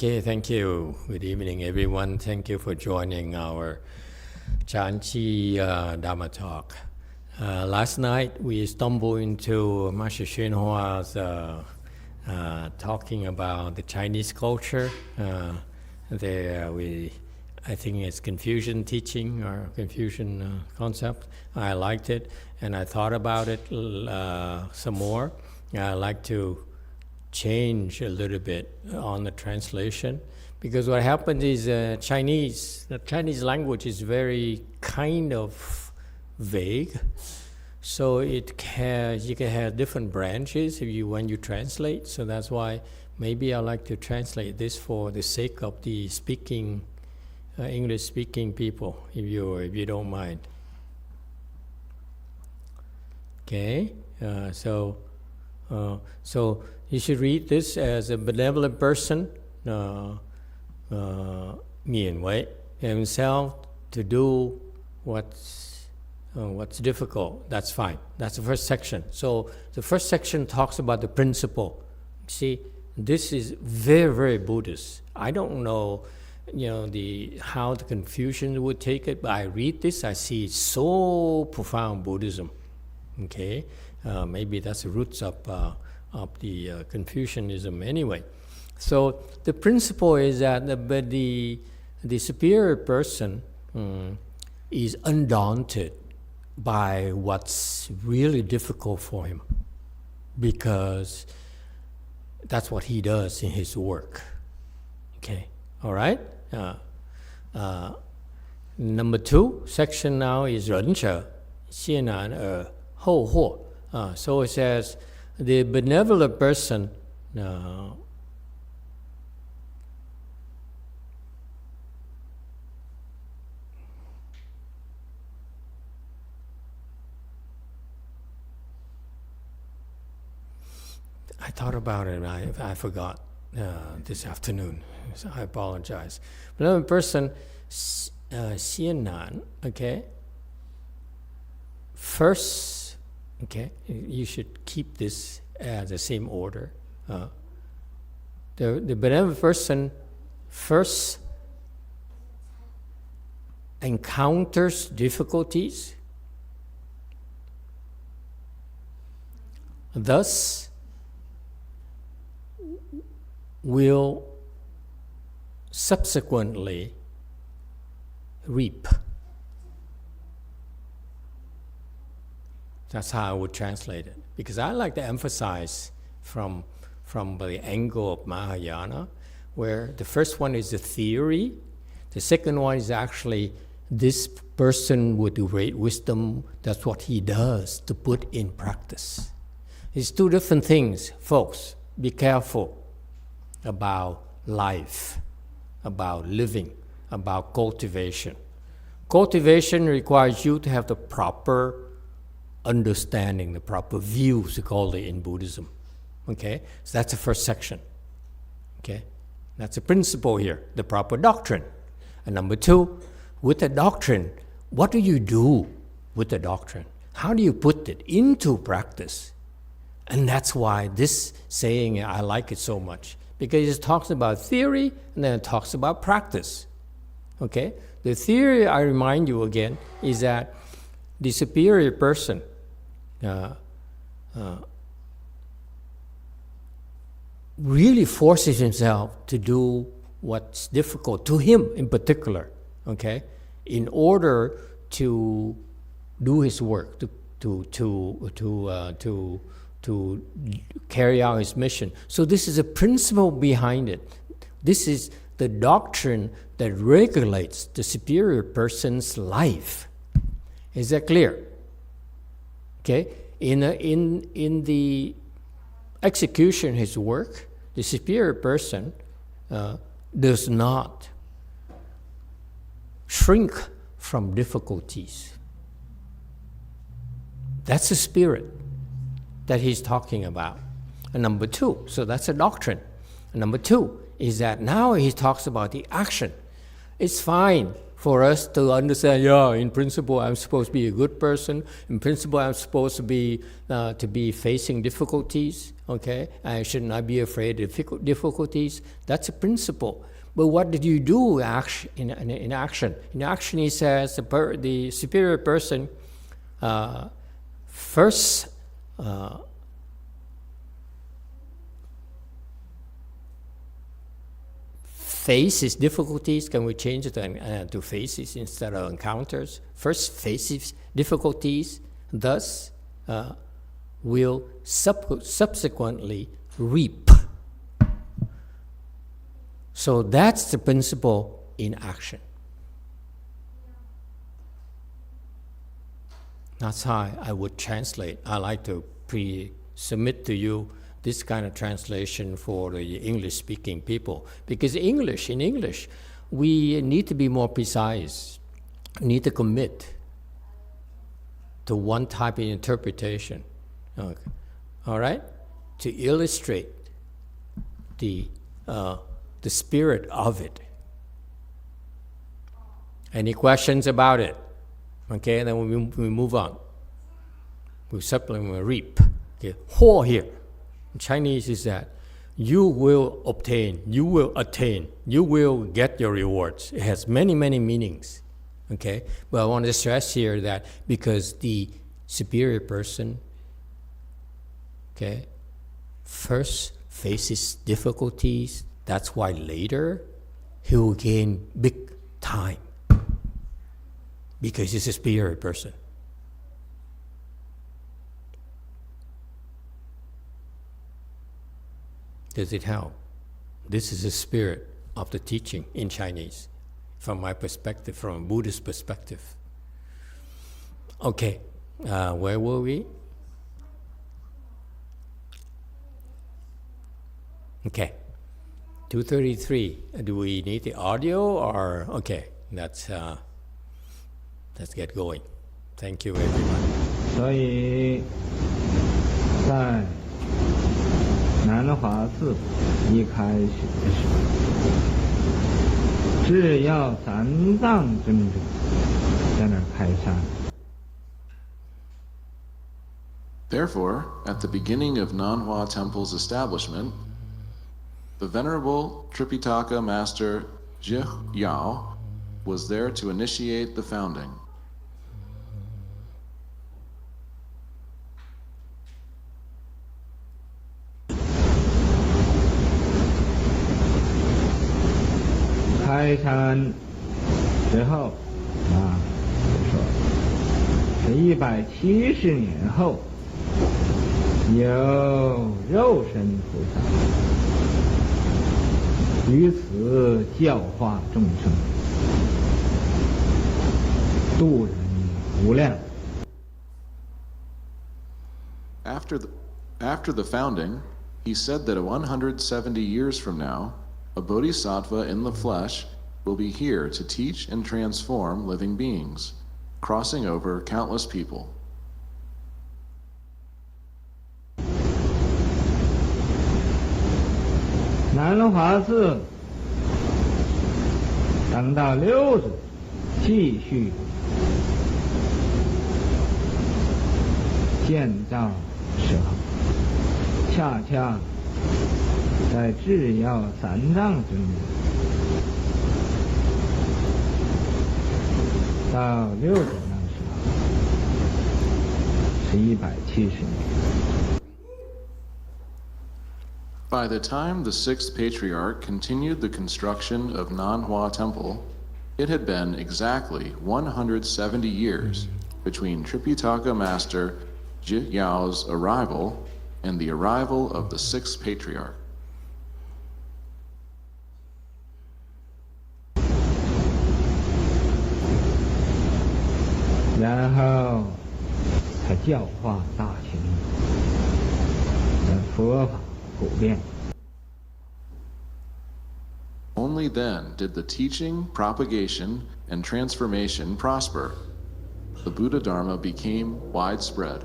Okay, thank you. Good evening, everyone. Thank you for joining our Chanchi Dhamma talk. Last night we stumbled into Master Xuanhua's talking about the Chinese culture. I think it's Confucian teaching or Confucian concept. I liked it, and I thought about it some more. I like to change a little bit on the translation, because what happens is the Chinese language is very kind of vague, so you can have different branches when you translate. So that's why maybe I like to translate this for the sake of the English speaking people, if you don't mind. Okay, so you should read this as a benevolent person, 勉为 himself to do what's difficult. That's fine. That's the first section. So the first section talks about the principle. See, this is very, very Buddhist. I don't know, how the Confucians would take it, but I read this, I see so profound Buddhism. Okay, maybe that's the roots of the Confucianism anyway. So the principle is that the superior person is undaunted by what's really difficult for him, because that's what he does in his work. Okay, all right? Number 2 section now is 仁者先难而后获. So it says, the benevolent person I thought about it and I forgot this afternoon, so I apologize. Benevolent person, 先难, okay? First, okay, you should keep this as the same order. The benevolent person first encounters difficulties, thus will subsequently reap. That's how I would translate it, because I like to emphasize from the angle of Mahayana, where the first one is the theory, the second one is actually this person with great wisdom, that's what he does to put in practice. It's two different things, folks. Be careful about life, about living, about cultivation. Cultivation requires you to have the proper understanding, the proper views, we call it in Buddhism. Okay, so that's the first section. Okay, that's the principle here, the proper doctrine. And number 2, with the doctrine, what do you do with the doctrine? How do you put it into practice? And that's why this saying, I like it so much, because it talks about theory and then it talks about practice. Okay, the theory, I remind you again, is that the superior person really forces himself to do what's difficult to him in particular, okay, in order to do his work, to carry out his mission. So this is a principle behind it. This is the doctrine that regulates the superior person's life. Is that clear? Okay, in the execution of his work, the superior person does not shrink from difficulties. That's the spirit that he's talking about. And number 2, so that's a doctrine. And number 2 is that now he talks about the action. It's fine for us to understand, in principle I'm supposed to be a good person, in principle I'm supposed to be facing difficulties, Okay, I should not be afraid of difficulties. That's a principle. But what did you do in action? In action, he says the superior person first faces difficulties. Can we change it to faces instead of encounters? First faces difficulties, thus will subsequently reap. So that's the principle in action. That's how I would translate. I like to submit to you this kind of translation for the English-speaking people. Because in English, we need to be more precise, need to commit to one type of interpretation. Okay. All right? To illustrate the spirit of it. Any questions about it? Okay, then we move on. We supplement, we reap. Okay, Ho here. In Chinese is that you will obtain, you will attain, you will get your rewards. It has many, many meanings. Okay, but I want to stress here that because the superior person, okay, first faces difficulties, that's why later he will gain big time because he's a superior person. Does it help? This is the spirit of the teaching in Chinese, from my perspective, from a Buddhist perspective. Okay, where were we? Okay, 2:33. Do we need the audio or okay? Let's get going. Thank you, everyone. 所以，在南华寺一开始的时候，只要三藏尊者在那儿开山。Therefore, at the beginning of Nanhua Temple's establishment, the Venerable Tripitaka Master Zhi Yao was there to initiate the founding. 开山之后，就说是170年后，有肉身菩萨于此教化众生，度人无量。After the founding, he said that 170 years from now, a bodhisattva in the flesh will be here to teach and transform living beings, crossing over countless people. 南华寺等到6祖继续建造时候，恰恰在智耀三藏尊者到6祖那时候是170年。By the time the sixth patriarch continued the construction of Nanhua Temple, it had been exactly 170 years between Tripitaka Master Zhi Yao's arrival and the arrival of the sixth patriarch. 然后才教化大群，佛法普遍。 Only then did the teaching, propagation, and transformation prosper. The Buddha Dharma became widespread.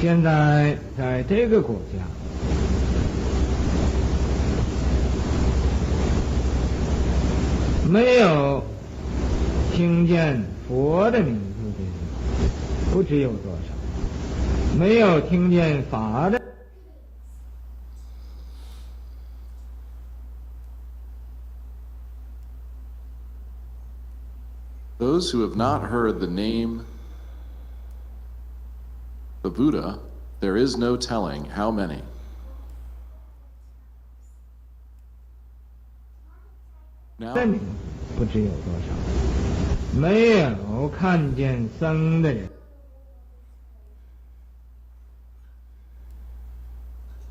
现在在这个国家，没有听见佛的名字的人，不知有多少，没有听见法的。Those who have not heard the name, the Buddha, there is no telling how many. 真名不知有多少，没有看见僧的人。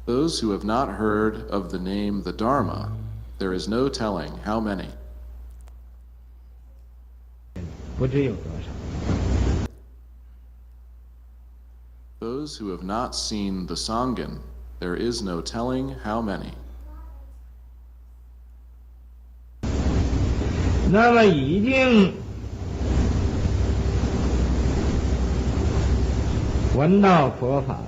Those who have not heard of the name the Dharma, there is no telling how many. 不知有多少。Those who have not seen the Sangha, there is no telling how many. 那么已经闻到佛法的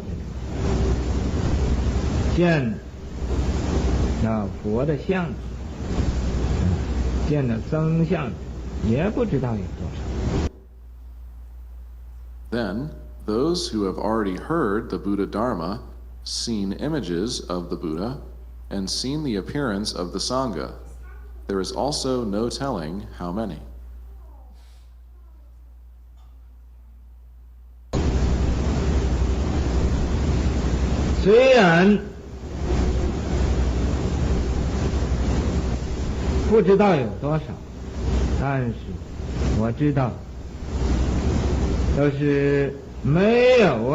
人，见到佛的相，见到僧相，也不知道有多少。Then, those who have already heard the Buddha Dharma, seen images of the Buddha, and seen the appearance of the Sangha, there is also no telling how many. 虽然不知道有多少，但是我知道，都是没有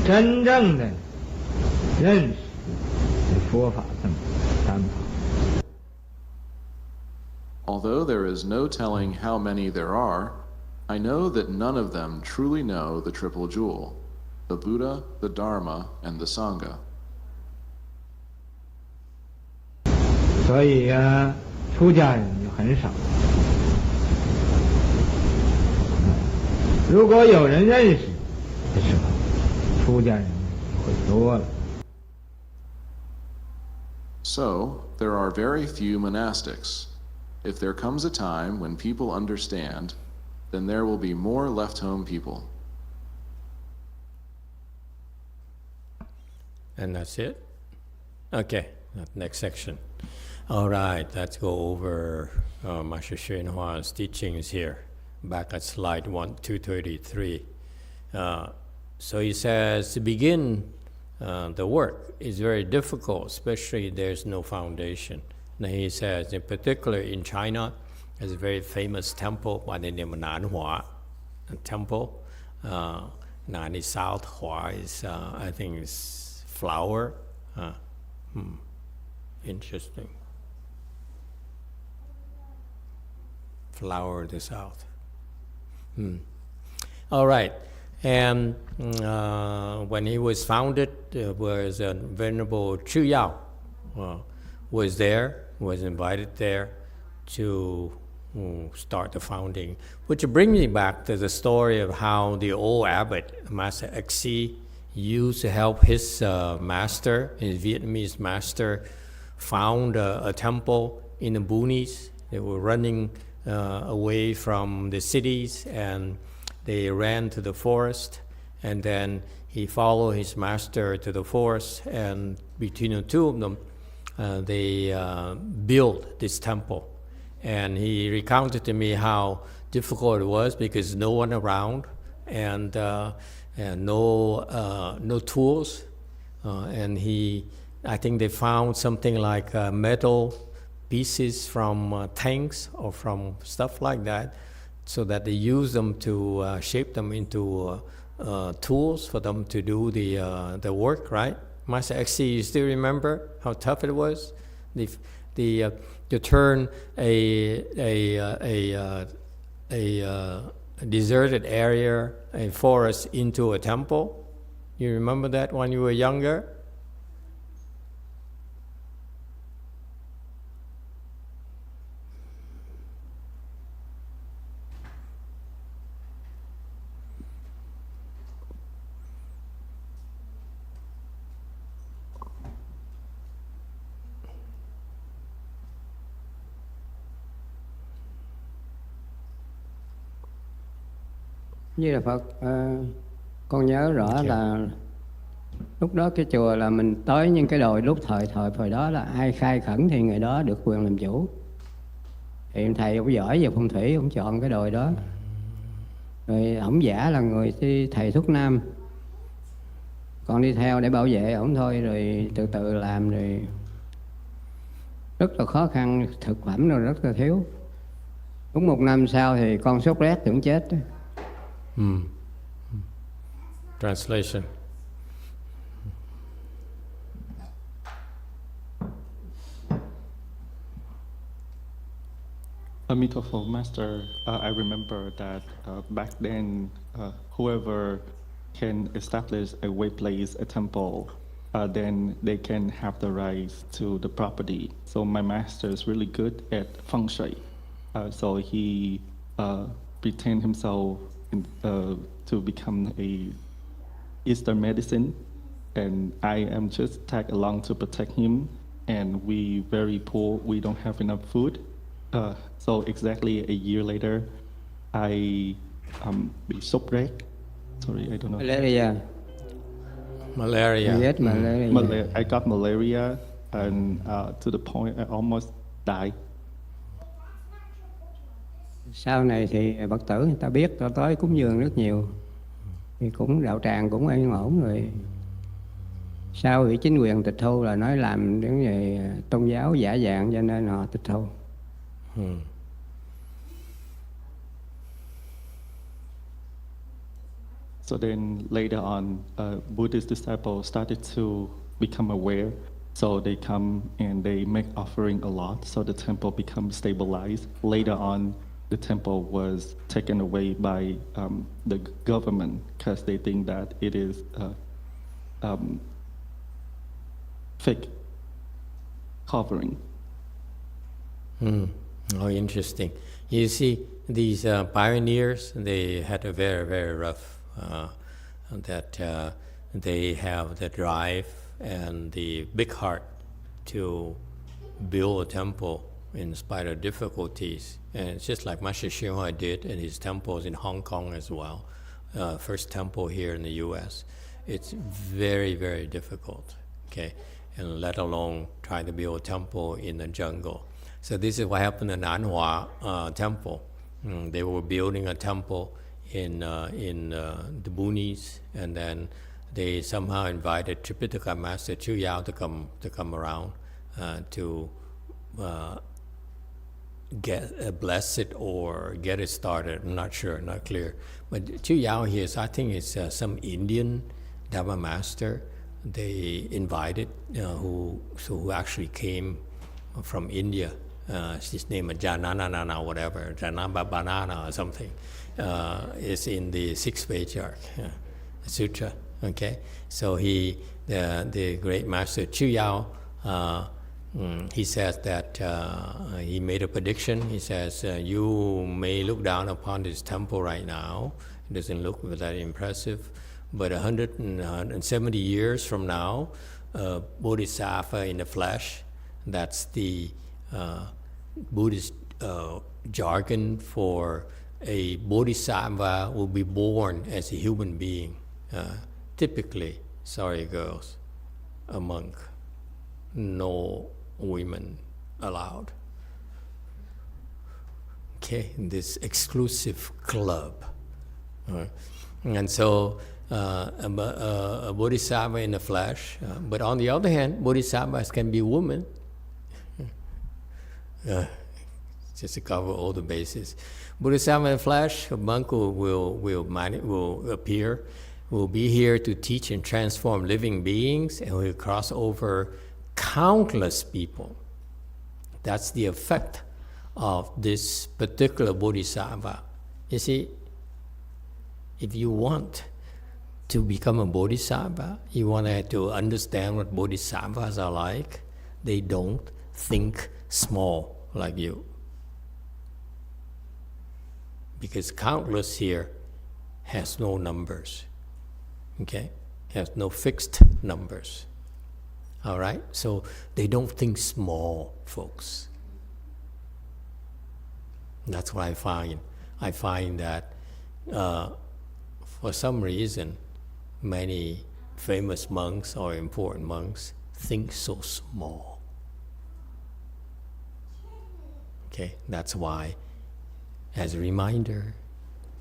真正的认识佛法三法。Although there is no telling how many there are, I know that none of them truly know the Triple Jewel, the Buddha, the Dharma, and the Sangha. 所以出家人就很少。如果有人认识的时候，出家人会多了。So, there are very few monastics. If there comes a time when people understand, then there will be more left-home people. And that's it? Okay, next section. All right, let's go over Master Xuanhua's teachings here. Back at slide 233. So he says, to begin the work is very difficult, especially there's no foundation. And he says, in particular in China, there's a very famous temple by the name of Nanhua temple. Nan is south, Hua is, I think, is flower. Interesting. Flower of the south. All right. And when he was founded, was a Venerable Chu Yao was there, was invited there to start the founding, which brings me back to the story of how the old abbot, Master Xi, used to help his master, his Vietnamese master, found a temple in the boonies. They were running away from the cities, and they ran to the forest, and then he followed his master to the forest, and between the two of them, they built this temple. And he recounted to me how difficult it was because no one around, and no tools. And I think they found something like metal pieces from tanks or from stuff like that, so that they use them to shape them into tools for them to do the work, right? Master XC, you still remember how tough it was? To turn a deserted area, a forest, into a temple. You remember that when you were younger? Như là Phật, con nhớ rõ là lúc đó cái chùa là mình tới những cái đồi lúc thời đó là ai khai khẩn thì người đó được quyền làm chủ. Thì thầy ông giỏi về phong thủy, ông chọn cái đồi đó. Rồi ổng giả là người thầy thuốc nam, con đi theo để bảo vệ ổng thôi. Rồi từ từ làm, rồi rất là khó khăn, thực phẩm rồi rất là thiếu. Đúng 1 năm sau thì con sốt rét tưởng chết. Translation. Amitabha Master, I remember that back then, whoever can establish a way place, a temple, then they can have the rights to the property. So my master is really good at feng shui. So he pretend himself to become a Eastern medicine, and I am just tag along to protect him. And we very poor, we don't have enough food. So exactly a year later, I bị sốt rét. Sorry, I don't know. Malaria. Yes, malaria. I got malaria, and to the point I almost died. Sau này thì Phật tử người ta biết, ta tới cúng dường rất nhiều, thì cũng đạo tràng cũng yên ổn rồi. Sau thì chính quyền tịch thu là nói làm những về tôn giáo giả dạng, cho nên họ tịch thu. So then later on, Buddhist disciples started to become aware. So they come and they make offering a lot. So the temple becomes stabilized. Later on, the temple was taken away by the government because they think that it is fake covering. Oh, interesting. You see, these pioneers, they had a very, very rough, they have the drive and the big heart to build a temple in spite of difficulties. And it's just like Master Xinhua did in his temples in Hong Kong as well. First temple here in the U.S. It's very, very difficult, okay? And let alone try to build a temple in the jungle. So this is what happened in Nanhua temple. They were building a temple in the boonies, and then they somehow invited Tripitaka Master Chu Yao to come around to bless it or get it started. I'm not sure, not clear. But Chu Yao here, I think it's some Indian Dharma master they invited who actually came from India. His name is Jananana, whatever, Janabanana or something. Is in the 6th patriarch sutra. Okay, so the great master Chu Yao, he says that he made a prediction. He says you may look down upon this temple right now. It doesn't look that impressive, but 170 years from now, Bodhisattva in the flesh, that's the Buddhist jargon for a Bodhisattva will be born as a human being. Typically, sorry girls, a monk, no women allowed. Okay, in this exclusive club. And so a Bodhisattva in the flesh, but on the other hand, Bodhisattvas can be women. Just to cover all the bases. Bodhisattva in the flesh, a monk will appear, will be here to teach and transform living beings, and will cross over countless people. That's the effect of this particular Bodhisattva. You see, if you want to become a Bodhisattva, you want to understand what Bodhisattvas are like. They don't think small like you. Because countless here has no numbers, okay? Has no fixed numbers, all right? So they don't think small, folks. That's what I find. I find that for some reason, many famous monks or important monks think so small. Okay, that's why, as a reminder,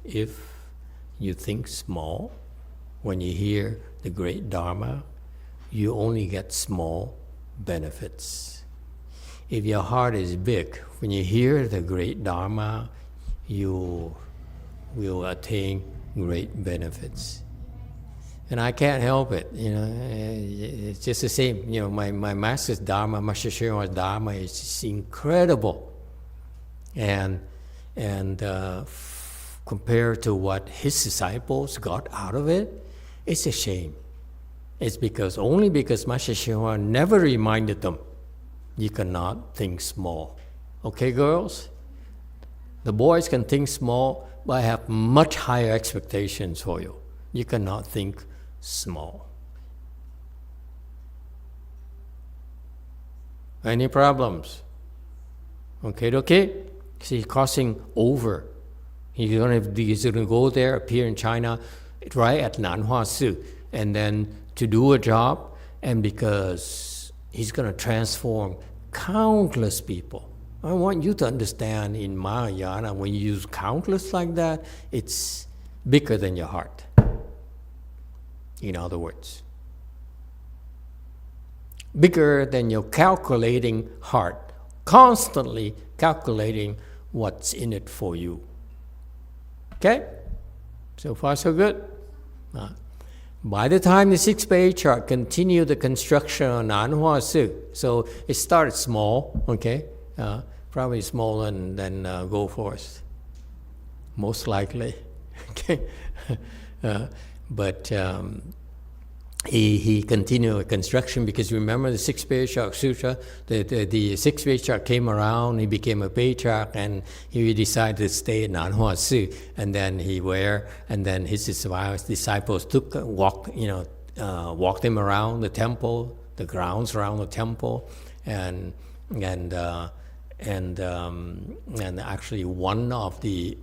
if you think small, when you hear the great Dharma, you only get small benefits. If your heart is big, when you hear the great Dharma, you will attain great benefits. And I can't help it, it's just the same. My master's Dharma, Master Sriwan's Dharma is just incredible. And compared to what his disciples got out of it, it's a shame. It's only because Master Sriwan never reminded them, you cannot think small. Okay, girls? The boys can think small, but I have much higher expectations for you. You cannot think small. Any problems? Okay? See, crossing over. He's going to go there, appear in China, right at Nanhua Su, and then to do a job, and because he's going to transform countless people. I want you to understand, in Mahayana, when you use countless like that, it's bigger than your heart. In other words, bigger than your calculating heart, constantly calculating what's in it for you. Okay? So far, so good. By the time the sixth patriarch continued the construction on Nanhua Su, so it started small, okay? Probably smaller than Go Forth, most likely. Okay, but he continued construction because remember the sixth patriarch sutra. The sixth patriarch came around. He became a patriarch, and he decided to stay at Nanhua Su. And then and then his disciples walked him around the temple, the grounds around the temple, and actually one of the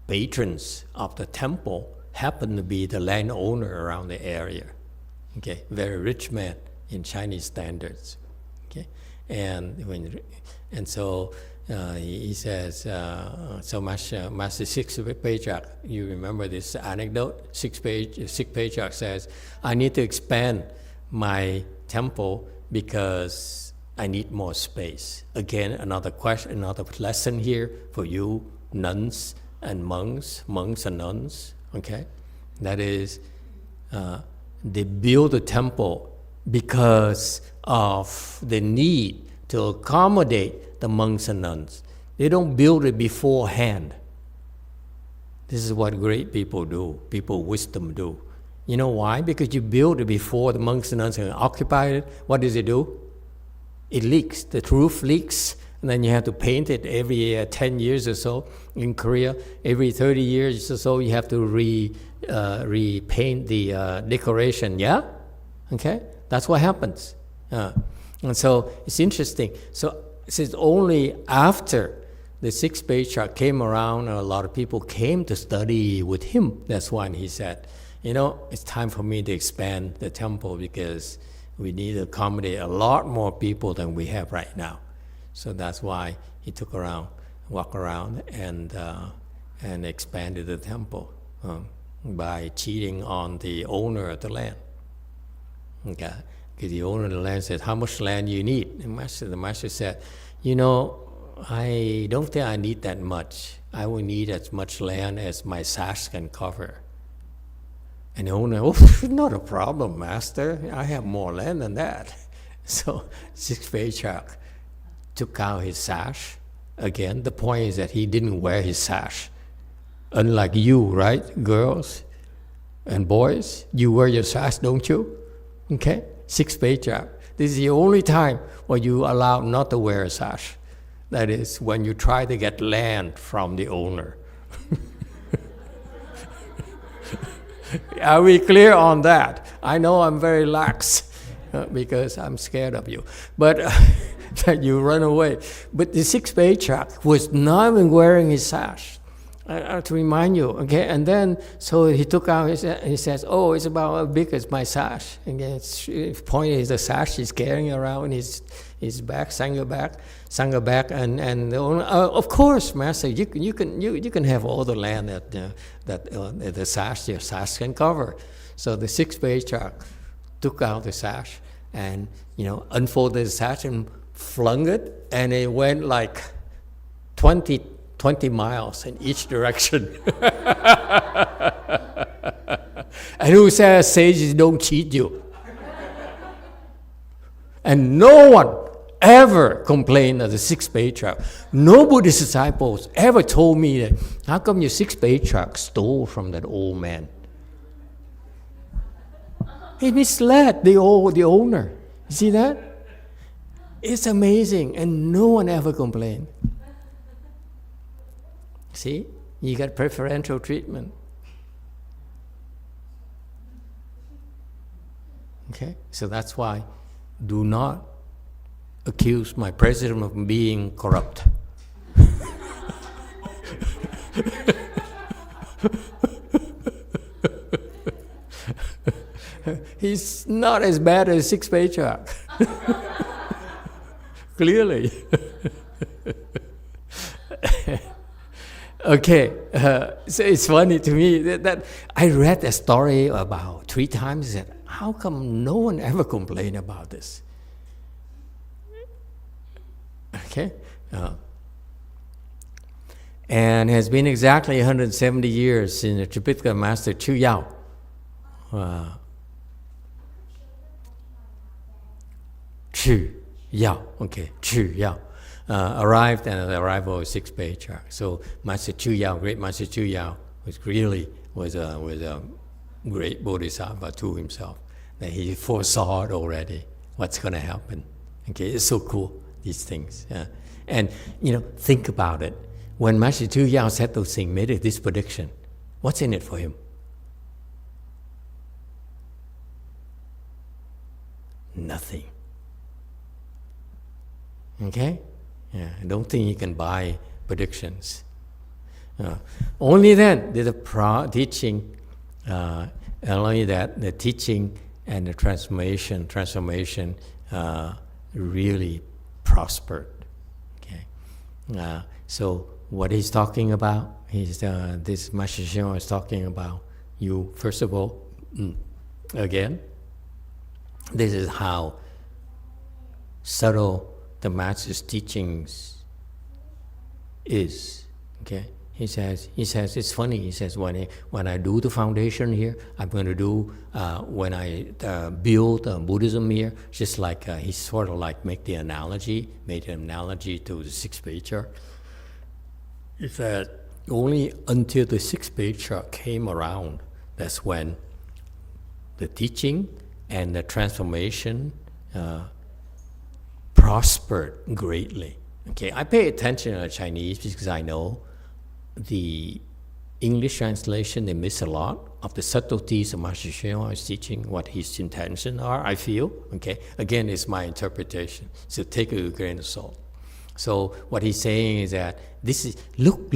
patrons of the temple happened to be the landowner around the area. Okay, very rich man in Chinese standards. Okay, and so he says, so Master Sixth Patriarch, you remember this anecdote? Sixth Patriarch says, I need to expand my temple because I need more space. Again, another question, another lesson here for you nuns and monks and nuns. Okay, that is, they build a temple because of the need to accommodate the monks and nuns. They don't build it beforehand. This is what great people do, people of wisdom do. You know why? Because you build it before the monks and nuns can occupy it. What does it do? It leaks. The roof leaks, and then you have to paint it every 10 years or so. In Korea, every 30 years or so, you have to repaint the decoration. Yeah? Okay? That's what happens. And so it's interesting. So it's only after the sixth patriarch came around, and a lot of people came to study with him. That's when he said, it's time for me to expand the temple because we need to accommodate a lot more people than we have right now. So that's why he walked around and expanded the temple by cheating on the owner of the land. Okay, because the owner of the land said, how much land you need? The master said, I don't think I need that much. I will need as much land as my sash can cover. And the owner, not a problem, master. I have more land than that. So sixth patriarch took out his sash. Again, the point is that he didn't wear his sash. Unlike you, right, girls and boys? You wear your sash, don't you? Okay? Sixth patriarch. This is the only time where you allow not to wear a sash. That is when you try to get land from the owner. Are we clear on that? I know I'm very lax because I'm scared of you. But that you run away. But the sixth patriarch was not even wearing his sash. to remind you, okay? And then, so he took out, he says, oh, it's about as big as my sash. And the point is the sash he's carrying around his back, Sangha back, and of course, Master, you can have all the land that the sash, your sash can cover. So the sixth patriarch took out the sash and, unfolded the sash and flung it, and it went like 20 miles in each direction. And who says sages don't cheat you? And no one ever complained of the sixth patriarch. No Buddhist disciples ever told me that, how come your sixth patriarch stole from that old man? He misled the owner. You see that? It's amazing, and no one ever complained. See, you got preferential treatment. Okay, so that's why do not accuse my president of being corrupt. He's not as bad as sixth patriarch. Clearly. Okay, so it's funny to me that I read a story about 3 times. I said, how come no one ever complained about this? Okay, and it has been exactly 170 years since the Tripitaka Master Chu Yao arrived at the arrival of sixth patriarch. So Master Chu Yao, great Master Chu Yao, was a great bodhisattva to himself. That he foresaw it already, what's going to happen. Okay, it's so cool, these things. And think about it. When Master Chu Yao said those things, made this prediction, what's in it for him? Nothing. Okay? Yeah, I don't think you can buy predictions. Only then did the teaching, only that the teaching and the transformation really prospered. Okay, so what he's talking about is this Master Shimon is talking about you. First of all, again, this is how subtle the Master's teachings is. Okay, he says it's funny. He says when I do the foundation here, I'm going to do when I build Buddhism here, just like he sort of like made an analogy to the sixth patriarch. He said only until the sixth patriarch came around, that's when the teaching and the transformation prospered greatly. Okay, I pay attention to Chinese because I know the English translation, they miss a lot of the subtleties of Master Hsuan's teaching, what his intentions are, I feel. Okay, again, it's my interpretation, so take it with a grain of salt. So what he's saying is that this is, look.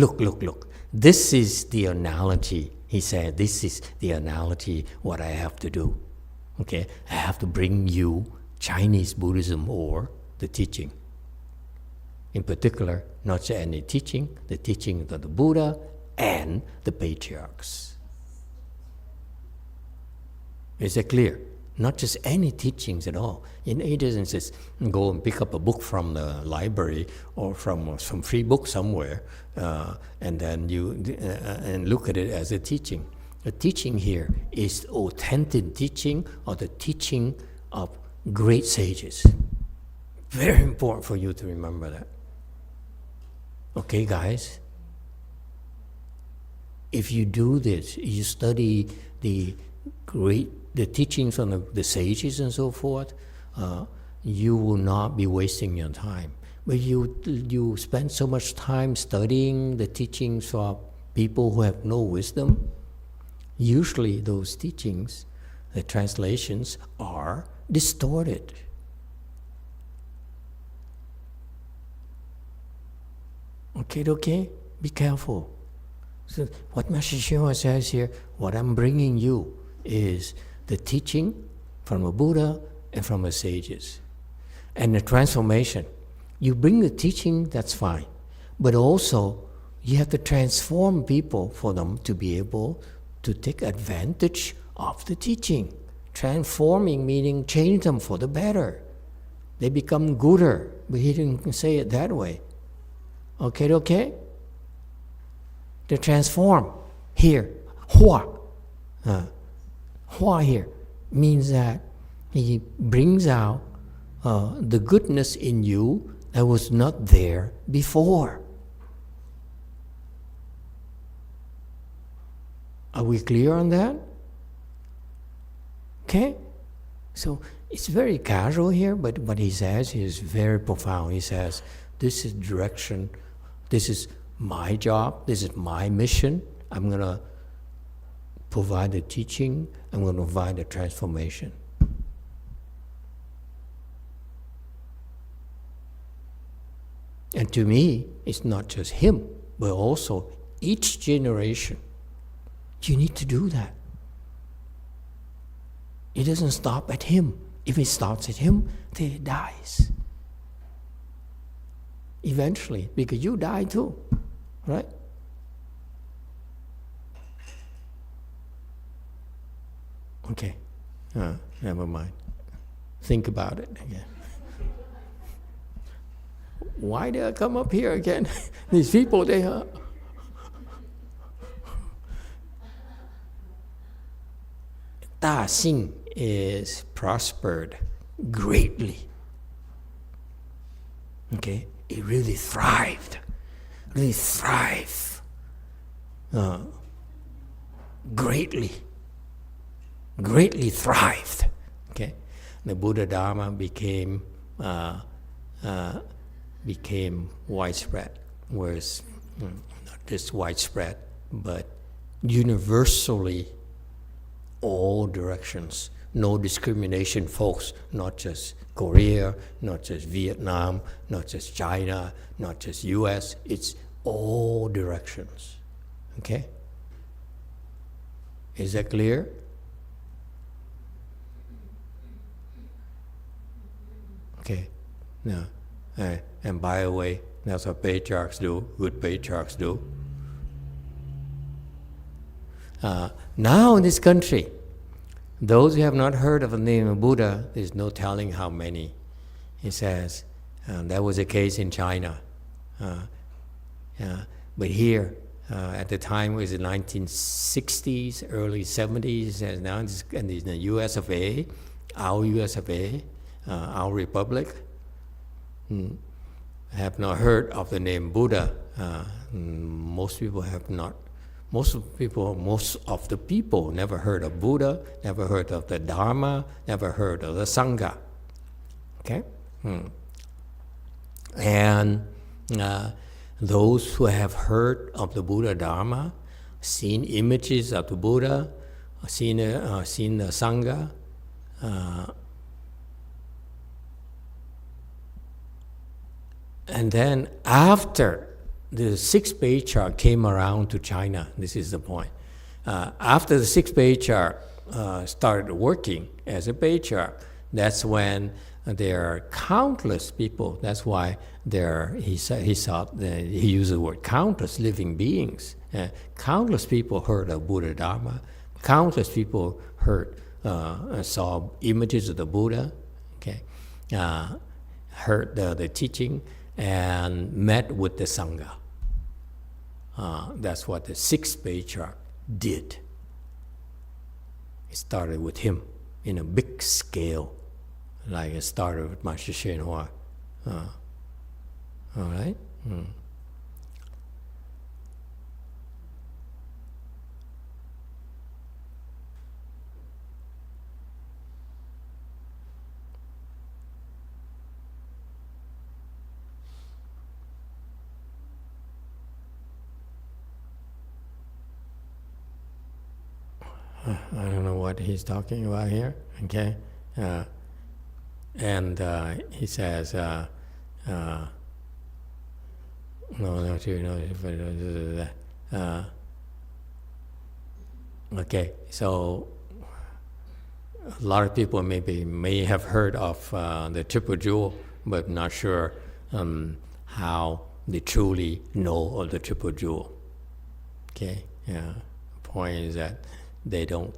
This is the analogy. He said, this is the analogy, what I have to do. Okay, I have to bring you Chinese Buddhism or the teaching. In particular, not just any teaching, the teaching of the Buddha and the patriarchs. Is that clear? Not just any teachings at all. It doesn't just go and pick up a book from the library or from some free book somewhere, and then you and look at it as a teaching. The teaching here is authentic teaching or the teaching of great sages. Very important for you to remember that. Okay, guys? If you do this, you study the teachings from the sages and so forth, you will not be wasting your time. But you spend so much time studying the teachings of people who have no wisdom, usually those teachings, the translations, are distorted. Okay? Be careful. So what Master Shiva says here, what I'm bringing you is the teaching from the Buddha and from the sages. And the transformation. You bring the teaching, that's fine. But also, you have to transform people for them to be able to take advantage of the teaching. Transforming meaning change them for the better. They become gooder, but he didn't say it that way. Okay? To transform here, hua. Hua here means that he brings out the goodness in you that was not there before. Are we clear on that? Okay? So it's very casual here, but what he says is very profound. He says, this is direction, this is my job, this is my mission. I'm going to provide the teaching, I'm going to provide the transformation. And to me, it's not just him, but also each generation. You need to do that. It doesn't stop at him. If it starts at him, then it dies. Eventually, because you die too, right? Okay, never mind. Think about it again. Why did I come up here again? These people, they are... Da Xing is prospered greatly. Okay? It really thrived. Really thrive. Greatly. Greatly thrived. Okay? The Buddha Dharma became widespread, whereas not just widespread, but universally all directions. No discrimination, folks, not just Korea, not just Vietnam, not just China, not just US, it's all directions. Okay? Is that clear? Okay. Now, and by the way, that's what patriarchs do, good patriarchs do. Now in this country, those who have not heard of the name of Buddha, there's no telling how many. He says, that was the case in China. But here, at the time it was the 1960s, early 70s, and now it's in the US of A, our US of A, our republic, have not heard of the name Buddha. Most people have not. Most of the people never heard of Buddha, never heard of the Dharma, never heard of the Sangha. Okay? And those who have heard of the Buddha Dharma, seen images of the Buddha, seen the Sangha, and then after the sixth patriarch came around to China, this is the point. After the sixth patriarch started working as a patriarch, that's when there are countless people. That's why he used the word countless living beings. Countless people heard of Buddha Dharma. Countless people saw images of the Buddha. Okay, heard the teaching and met with the Sangha. That's what the sixth patriarch did. It started with him in a big scale, like it started with Master Shenhua. All right? I don't know what he's talking about here, okay? And he says, Okay, so a lot of people may have heard of the triple jewel, but not sure how they truly know of the triple jewel. Okay, yeah. The point is that they don't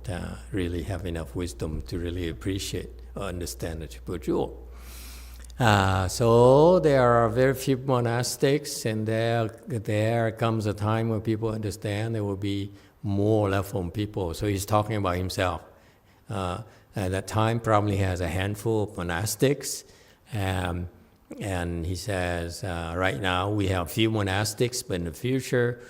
really have enough wisdom to really appreciate or understand the triple jewel. So there are very few monastics, and there comes a time when people understand. There will be more level people. So he's talking about himself. At that time, probably has a handful of monastics, and he says, right now we have few monastics, but in the future,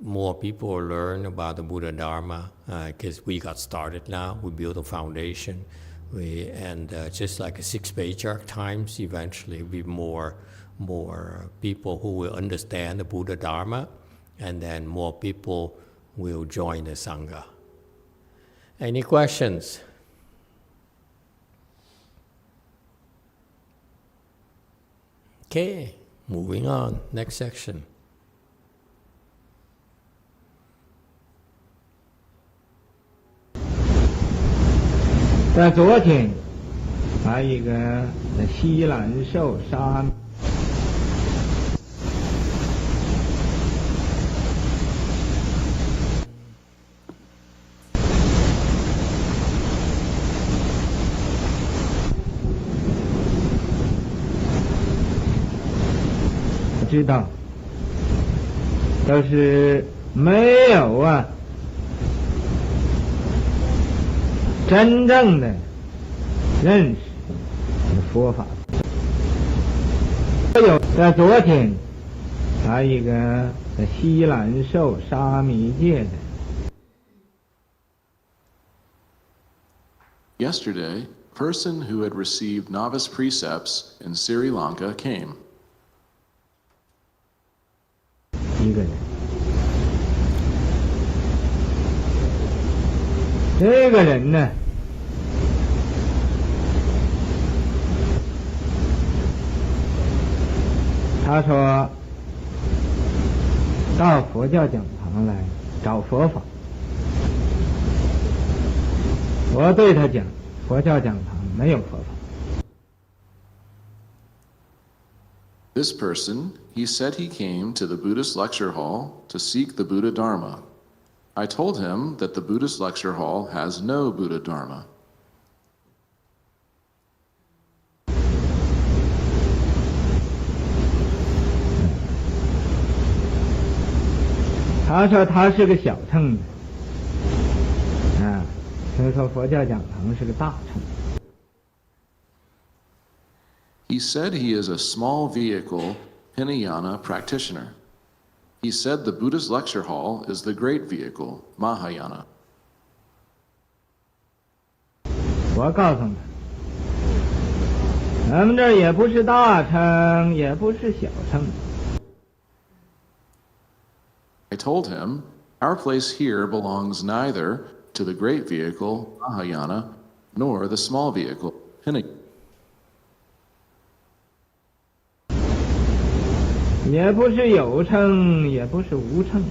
more people will learn about the Buddha Dharma, because we got started now. We built a foundation. Just like a 6 patriarch times, eventually will be more people who will understand the Buddha Dharma, and then more people will join the Sangha. Any questions? Okay, moving on. Next section. 在昨天，还有一个在西兰寿沙，知道都是没有真正的认识佛法。有在昨天，还有一个在西兰寿沙弥界的。Yesterday, a person who had received novice precepts in Sri Lanka came. 一个人，这个人呢，他说到佛教讲堂来找佛法。我对他讲，佛教讲堂没有佛法。This person, he said he came to the Buddhist lecture hall to seek the Buddha Dharma. I told him that the Buddhist lecture hall has no Buddha Dharma. 他说他是个小乘的，所以说佛教讲堂是个大乘。He said he is a small vehicle Hinayana practitioner. He said the Buddhist lecture hall is the great vehicle, Mahayana. 我告诉他，咱们这儿也不是大乘，也不是小乘。I told him, our place here belongs neither to the great vehicle, Mahayana, nor the small vehicle, Hinayana. 也不是有乘，也不是无乘，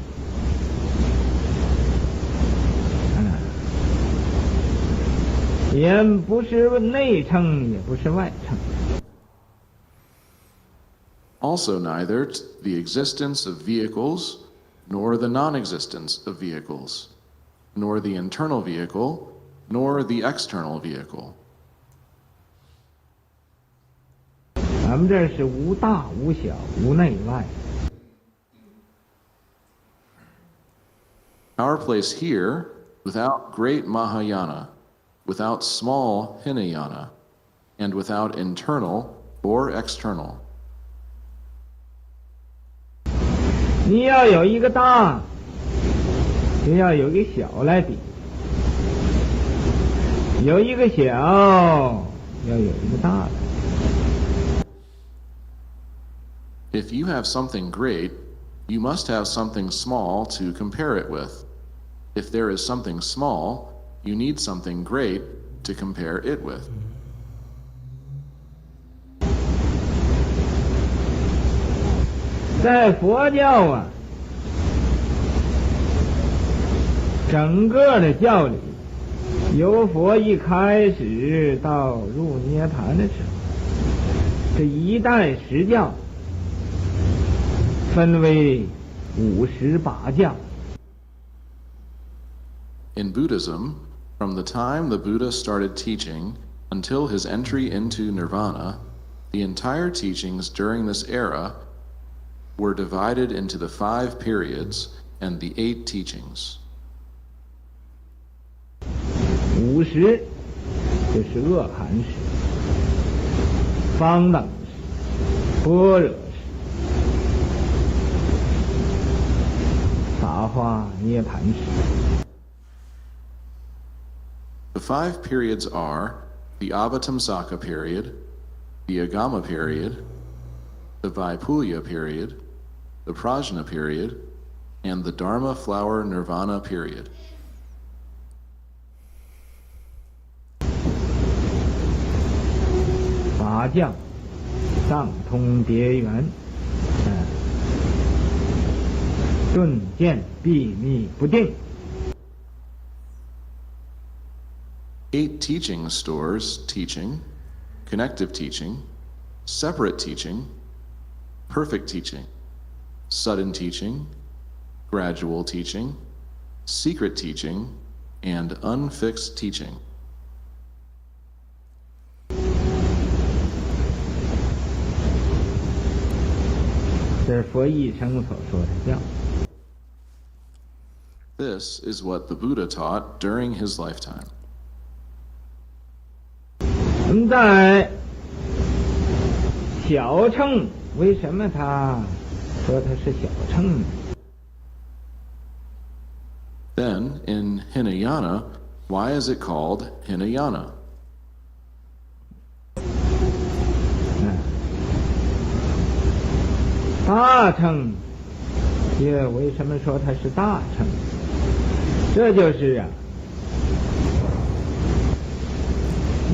也不是内乘，也不是外乘。Also neither the existence of vehicles, nor the non-existence of vehicles, nor the internal vehicle, nor the external vehicle. 咱们这是无大无小，无内外。Our place here, without great Mahayana, without small Hinayana, and without internal or external. 你要有一个大，就要有一个小来比；有一个小，要有一个大的。If you have something great, you must have something small to compare it with. If there is something small, you need something great to compare it with. 在佛教整个的教理，由佛一开始到入涅槃的时候，这一代十教分为58教。 In Buddhism, from the time the Buddha started teaching until his entry into nirvana, the entire teachings during this era were divided into the 5 periods and the 8 teachings. 50就是阿含识、方等识、般若识、法华涅盘识。 The 5 periods are the Avatamsaka period, the Agama period, the Vaipulya period, the Prajna period, and the Dharma flower nirvana period. 法教上通别圆，顿渐闭密不定。 8 teaching stores teaching, connective teaching, separate teaching, perfect teaching, sudden teaching, gradual teaching, secret teaching, and unfixed teaching. 这是佛一生所说的教。 This is what the Buddha taught during his lifetime. 我们在小乘，为什么他说它是小乘呢？ Then, in Hinayana, why is it called Hinayana? 大乘也为什么说它是大乘？这就是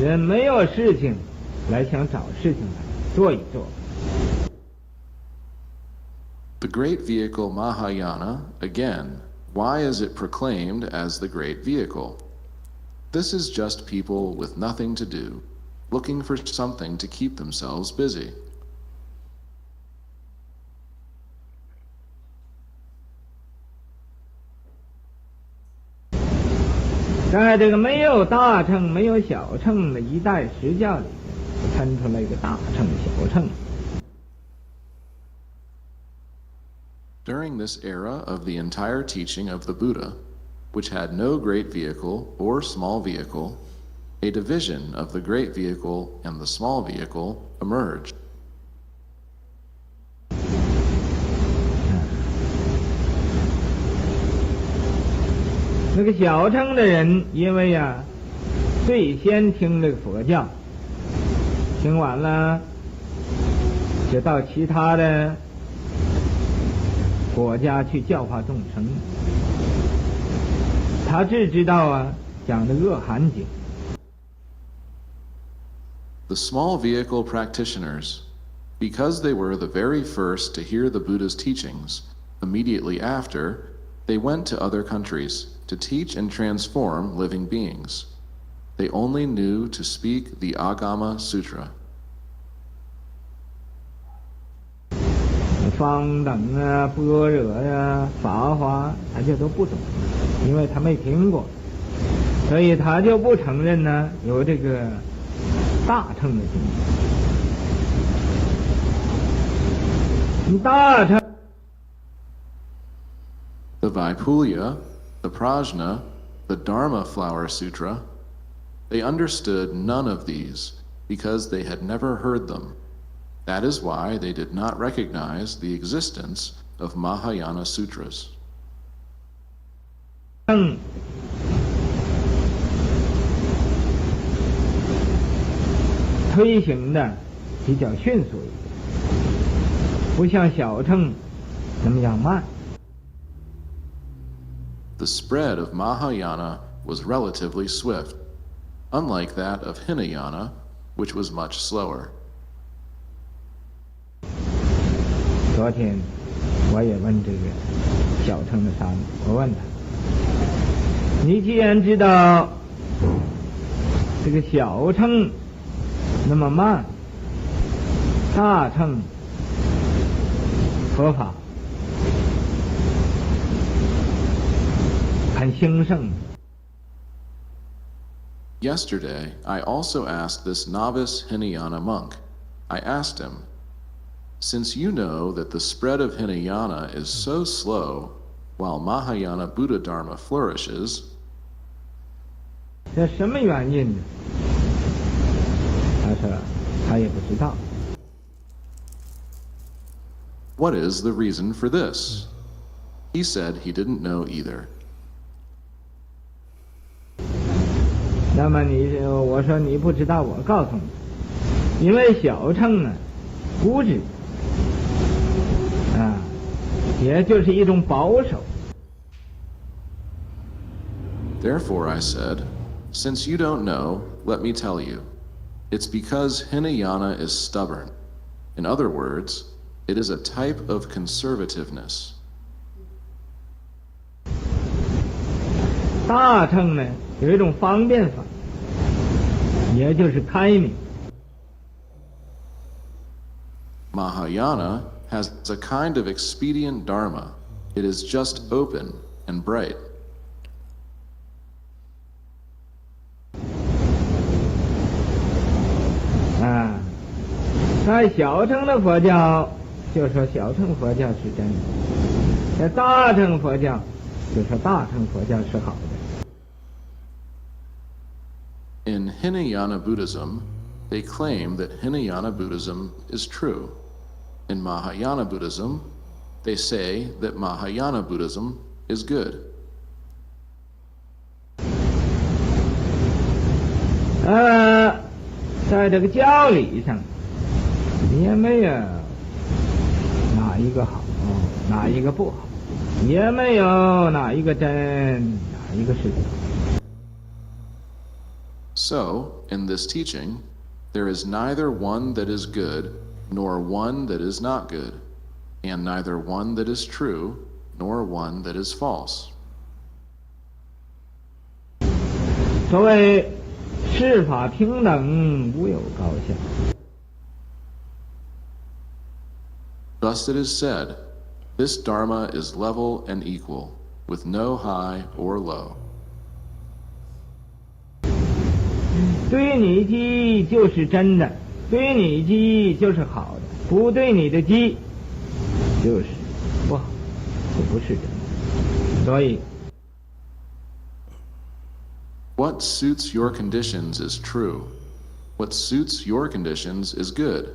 人没有事情来想找事情来做一做。 The great vehicle Mahayana, again, why is it proclaimed as the great vehicle? This is just people with nothing to do, looking for something to keep themselves busy. 在这个没有大乘、没有小乘的一代十教里面，分出来一个大乘、小乘。 During this era of the entire teaching of the Buddha, which had no great vehicle or small vehicle, a division of the great vehicle and the small vehicle emerged. 那个小乘的人，因为最先听这个佛教，听完了，就到其他的国家去教化众生。他只知道讲的阿含经。 The small vehicle practitioners, because they were the very first to hear the Buddha's teachings, immediately after, they went to other countries to teach and transform living beings. They only knew to speak the Agama Sutra. 方等般若法华，他就都不懂，因为他没听过，所以他就不承认有这个大乘的经。大乘。 The Vaipulya, the Prajna, the Dharma Flower Sutra, they understood none of these because they had never heard them. That is why they did not recognize the existence of Mahayana Sutras. 推行的比较迅速一点，不像小乘那么样慢。 The spread of Mahayana was relatively swift, unlike that of Hinayana, which was much slower. 昨天我也问这个小乘的沙弥，我问他，你既然知道这个小乘那么慢，大乘佛法很兴盛。 Yesterday, I also asked this novice Hinayana monk. I asked him, since you know that the spread of Hinayana is so slow, while Mahayana Buddha Dharma flourishes, 这什么原因呢？他说他也不知道。 what is the reason for this? He said he didn't know either. 那么我说你不知道，我告诉你，因为小乘呢，固执啊，也就是一种保守。 Therefore, I said, since you don't know, let me tell you. It's because Hinayana is stubborn. In other words, it is a type of conservativeness. 大乘呢，有一种方便法，也就是开明。 Mahayana has a kind of expedient dharma. It is just open and bright. 啊，在小乘的佛教，就说小乘佛教是真的；在大乘佛教，就说大乘佛教是好的。 In Hinayana Buddhism, they claim that Hinayana Buddhism is true. In Mahayana Buddhism, they say that Mahayana Buddhism is good. 在这个教理上，也没有哪一个好，哪一个不好，也没有哪一个真，哪一个是假。 So, in this teaching, there is neither one that is good, nor one that is not good, and neither one that is true, nor one that is false. 所谓世法平等，无有高下。 Thus it is said, this Dharma is level and equal, with no high or low. 对你记就是真的，对你记就是好的，不对你的记就是不好，就不是真的。所以 What suits your conditions is true. What suits your conditions is good.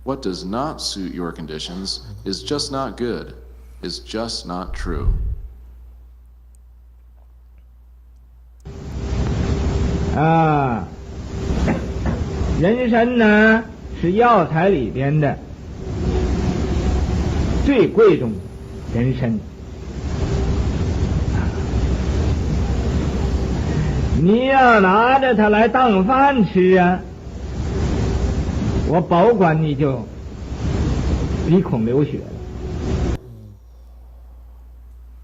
What does not suit your conditions is just not good, is just not true. 啊，人参呢是药材里边的最贵重的人参。你要拿着它来当饭吃啊，我保管你就鼻孔流血了。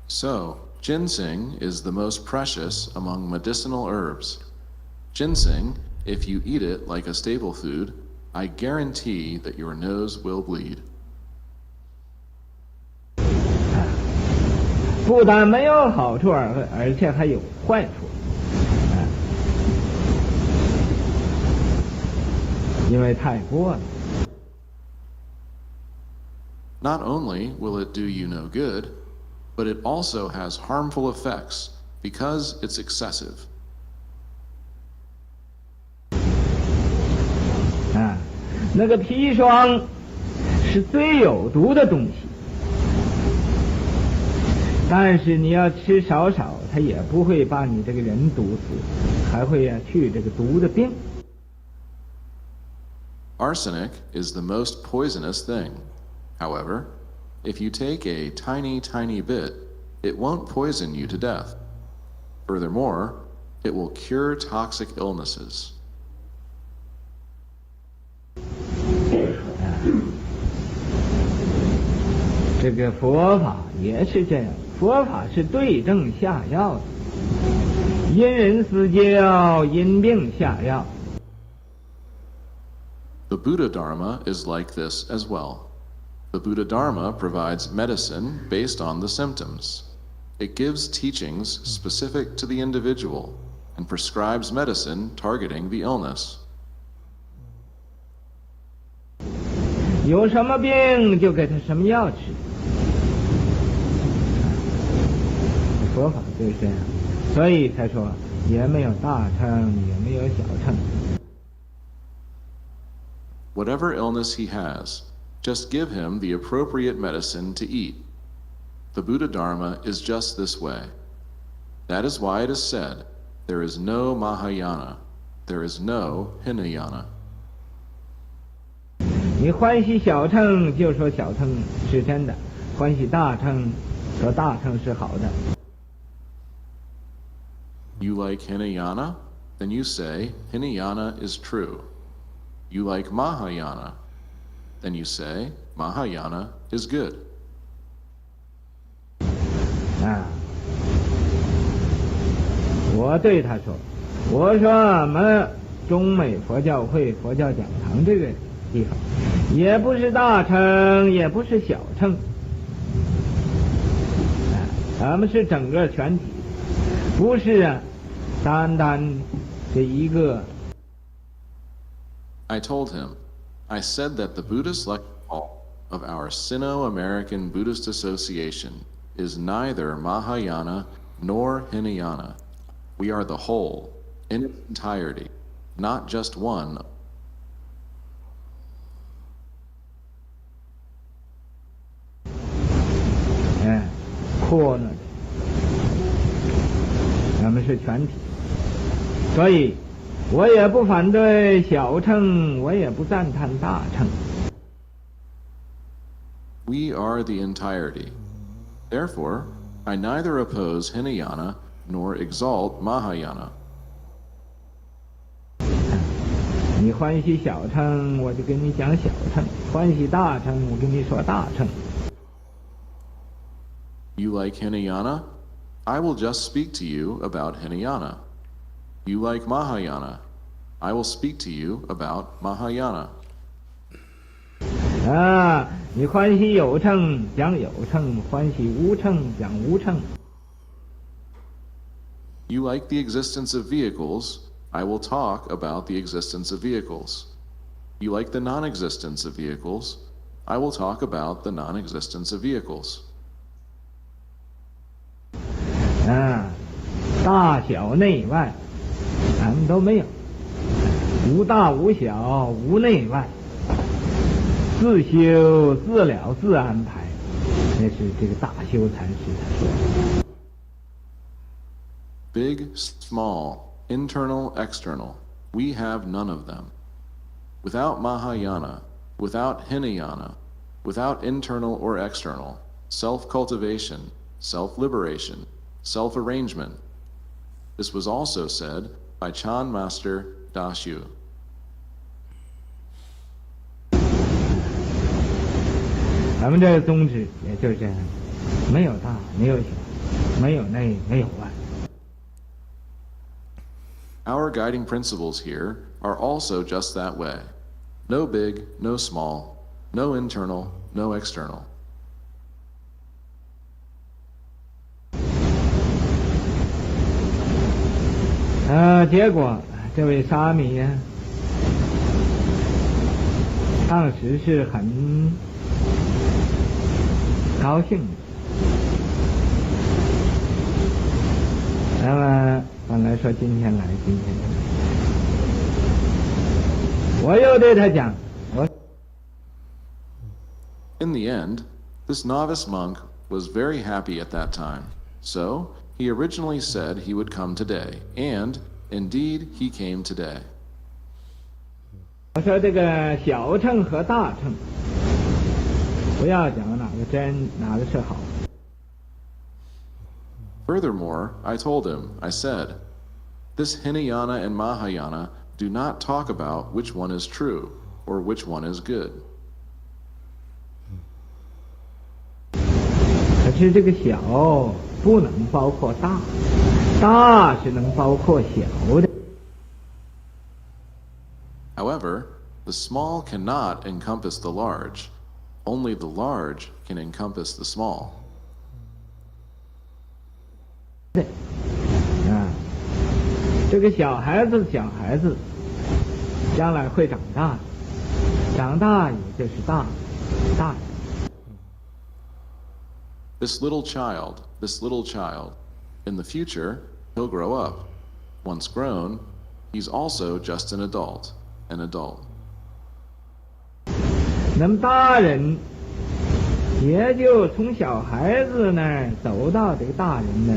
So, ginseng is the most precious among medicinal herbs. Ginseng, if you eat it like a staple food, I guarantee that your nose will bleed. 不但没有好处，而且还有坏处。因为太过了。 Not only will it do you no good, but it also has harmful effects because it's excessive. 啊，那个砒霜是最有毒的东西，但是你要吃少少，它也不会把你这个人毒死，还会去这个毒的病。 Arsenic is the most poisonous thing. However, if you take a tiny, tiny bit, it won't poison you to death. Furthermore, it will cure toxic illnesses. 这个佛法也是这样，佛法是对症下药的。因人施教，因病下药。 The Buddha Dharma is like this as well. The Buddha Dharma provides medicine based on the symptoms. It gives teachings specific to the individual and prescribes medicine targeting the illness. 有什么病就给他什么药吃。佛法就是这样，所以才说也没有大乘，也没有小乘。 Whatever illness he has, just give him the appropriate medicine to eat. The Buddha Dharma is just this way. That is why it is said, there is no Mahayana, there is no Hinayana. 你欢喜小乘，就说小乘是真的；欢喜大乘，说大乘是好的。 You like Hinayana? Then you say, Hinayana is true. You like Mahayana? Then you say, Mahayana is good. 啊！我对他说：“我说我们中美佛教会佛教讲堂这个地方，也不是大乘，也不是小乘，咱们是整个全体，不是单单这一个。” I told him, I said that the Buddhist lecture hall of our Sino-American Buddhist Association is neither Mahayana nor Hinayana. We are the whole, in its entirety, not just one. 扩呢，咱们是全体，所以我也不反对小乘，我也不赞叹大乘。We are the entirety. Therefore, I neither oppose Hinayana nor exalt Mahayana. 你欢喜小乘，我就跟你讲小乘；欢喜大乘，我跟你说大乘。You like Hinayana? I will just speak to you about Hinayana. You like Mahayana? I will speak to you about Mahayana. 啊，你欢喜有乘讲有乘，欢喜无乘讲无乘。You like the existence of vehicles? I will talk about the existence of vehicles. You like the non-existence of vehicles? I will talk about the non-existence of vehicles. 啊，大小内外，咱们都没有，无大无小，无内外，自修自了自安排，这是这个大修禅师他说的。Big, small, internal, external, we have none of them. Without Mahayana, without Hinayana, without internal or external, self-cultivation, self-liberation, self-arrangement. This was also said by Chan Master Da Xu. 咱们这个宗旨也就是这样，没有大，没有小，没有内，没有外。Our guiding principles here are also just that way. No big, no small, no internal, no external. 结果这位沙弥呀，当时是很高兴的。那么本来说今天来，我又对他讲，我 In the end, this novice monk was very happy at that time. So, he originally said he would come today, and, indeed, he came today. 我说这个小乘和大乘，不要讲哪个真，哪个是好。Furthermore, I told him, I said, this Hinayana and Mahayana do not talk about which one is true, or which one is good. 可是这个小不能包括大，大是能包括小的。However, the small cannot encompass the large. Only the large can encompass the small. 这个小孩子，将来会长大，长大也就是大人。This little child, in the future, he'll grow up. Once grown, he's also just an adult. 那么大人也就从小孩子那儿走到这个大人的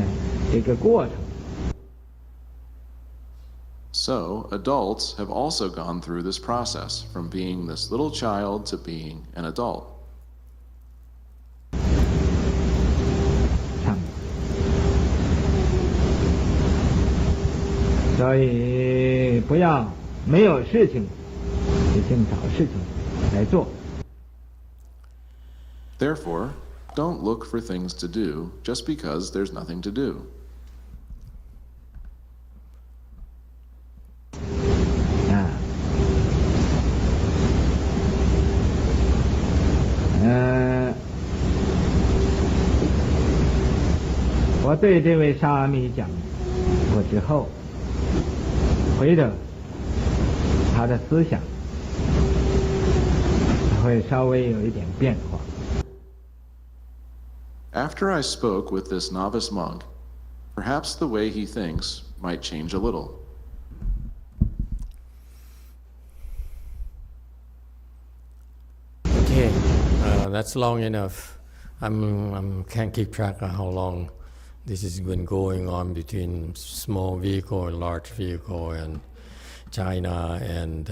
这个过程。So, adults have also gone through this process, from being this little child to being an adult. 所以不要没有事情就净找事情来做。Therefore, don't look for things to do just because there's nothing to do. 我对这位沙弥讲过之后，回头他的思想会稍微有一点变化。After I spoke with this novice monk, perhaps the way he thinks might change a little. Okay, that's long enough. I can't keep track of how long this has been going on between small vehicle and large vehicle and China and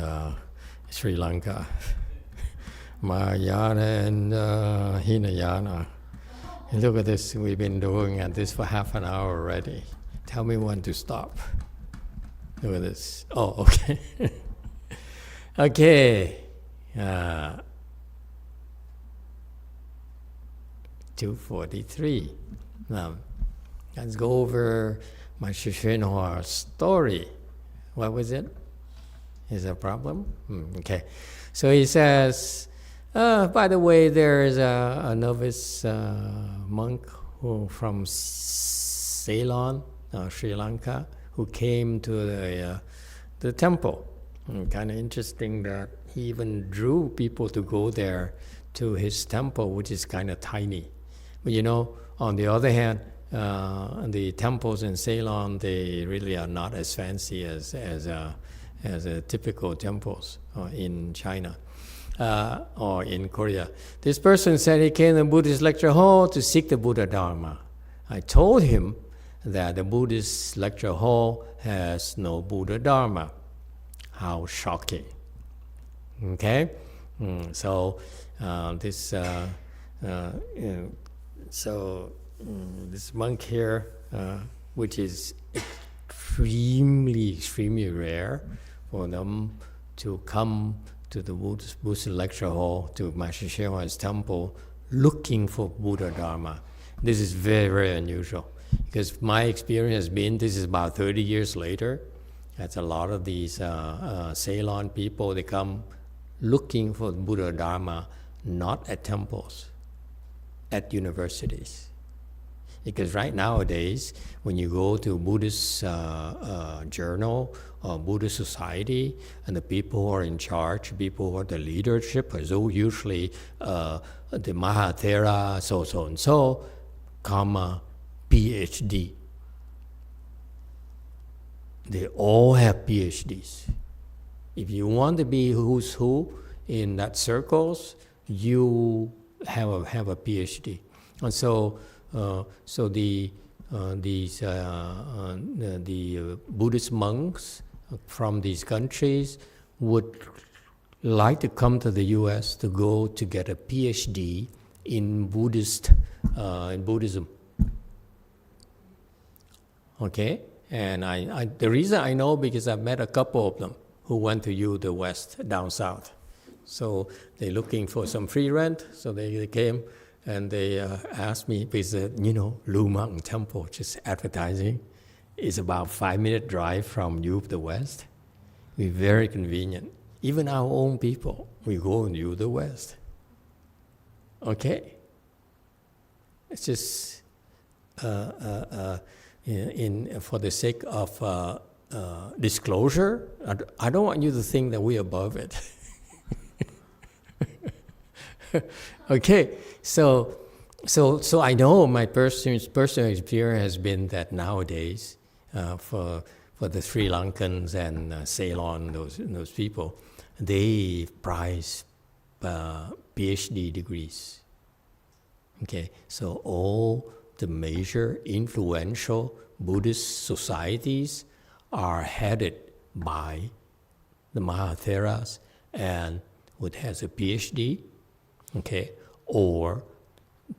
Sri Lanka, Mahayana and Hinayana. And look at this, we've been doing this for half an hour already. Tell me when to stop. Look at this. Oh, okay. Okay. 2:43. Now, let's go over my Masteryonghua story. What was it? Is there a problem? Okay. So he says, by the way, there is a novice monk from Ceylon, Sri Lanka, who came to the temple. Kind of interesting that he even drew people to go there to his temple, which is kind of tiny. But you know, on the other hand, the temples in Ceylon, they really are not as fancy as typical temples in China or in Korea. This person said he came to the Buddhist lecture hall to seek the Buddha Dharma. I told him that the Buddhist lecture hall has no Buddha Dharma. How shocking. Okay? So this monk here, which is extremely rare for them to come to the Buddhist lecture hall, to Masteryonghua's temple, looking for Buddha Dharma. This is very unusual, because my experience has been, this is about 30 years later, that's a lot of these Ceylon people, they come looking for Buddha Dharma, not at temples, at universities. Because right nowadays, when you go to Buddhist journal or Buddhist society, and the people who are in charge, people who are the leadership, are usually the Mahathera, so-and-so, comma, PhD. They all have PhDs. If you want to be who's who in that circles, you have a PhD. And so the Buddhist monks from these countries would like to come to the U.S. to go to get a PhD in Buddhism. Okay, and the reason I know, because I've met a couple of them who went to the West down south. So they're looking for some free rent, so they came. And they asked me, because, Lu Mang Temple, just advertising. is about 5-minute drive from U of the West. We're very convenient. Even our own people, we go in U of the West. Okay? It's just for the sake of disclosure, I don't want you to think that we're above it. Okay, so I know my personal experience has been that nowadays, for the Sri Lankans and Ceylon, those people, they prize PhD degrees. Okay, so all the major influential Buddhist societies are headed by the Mahatheras and what has a PhD, okay, or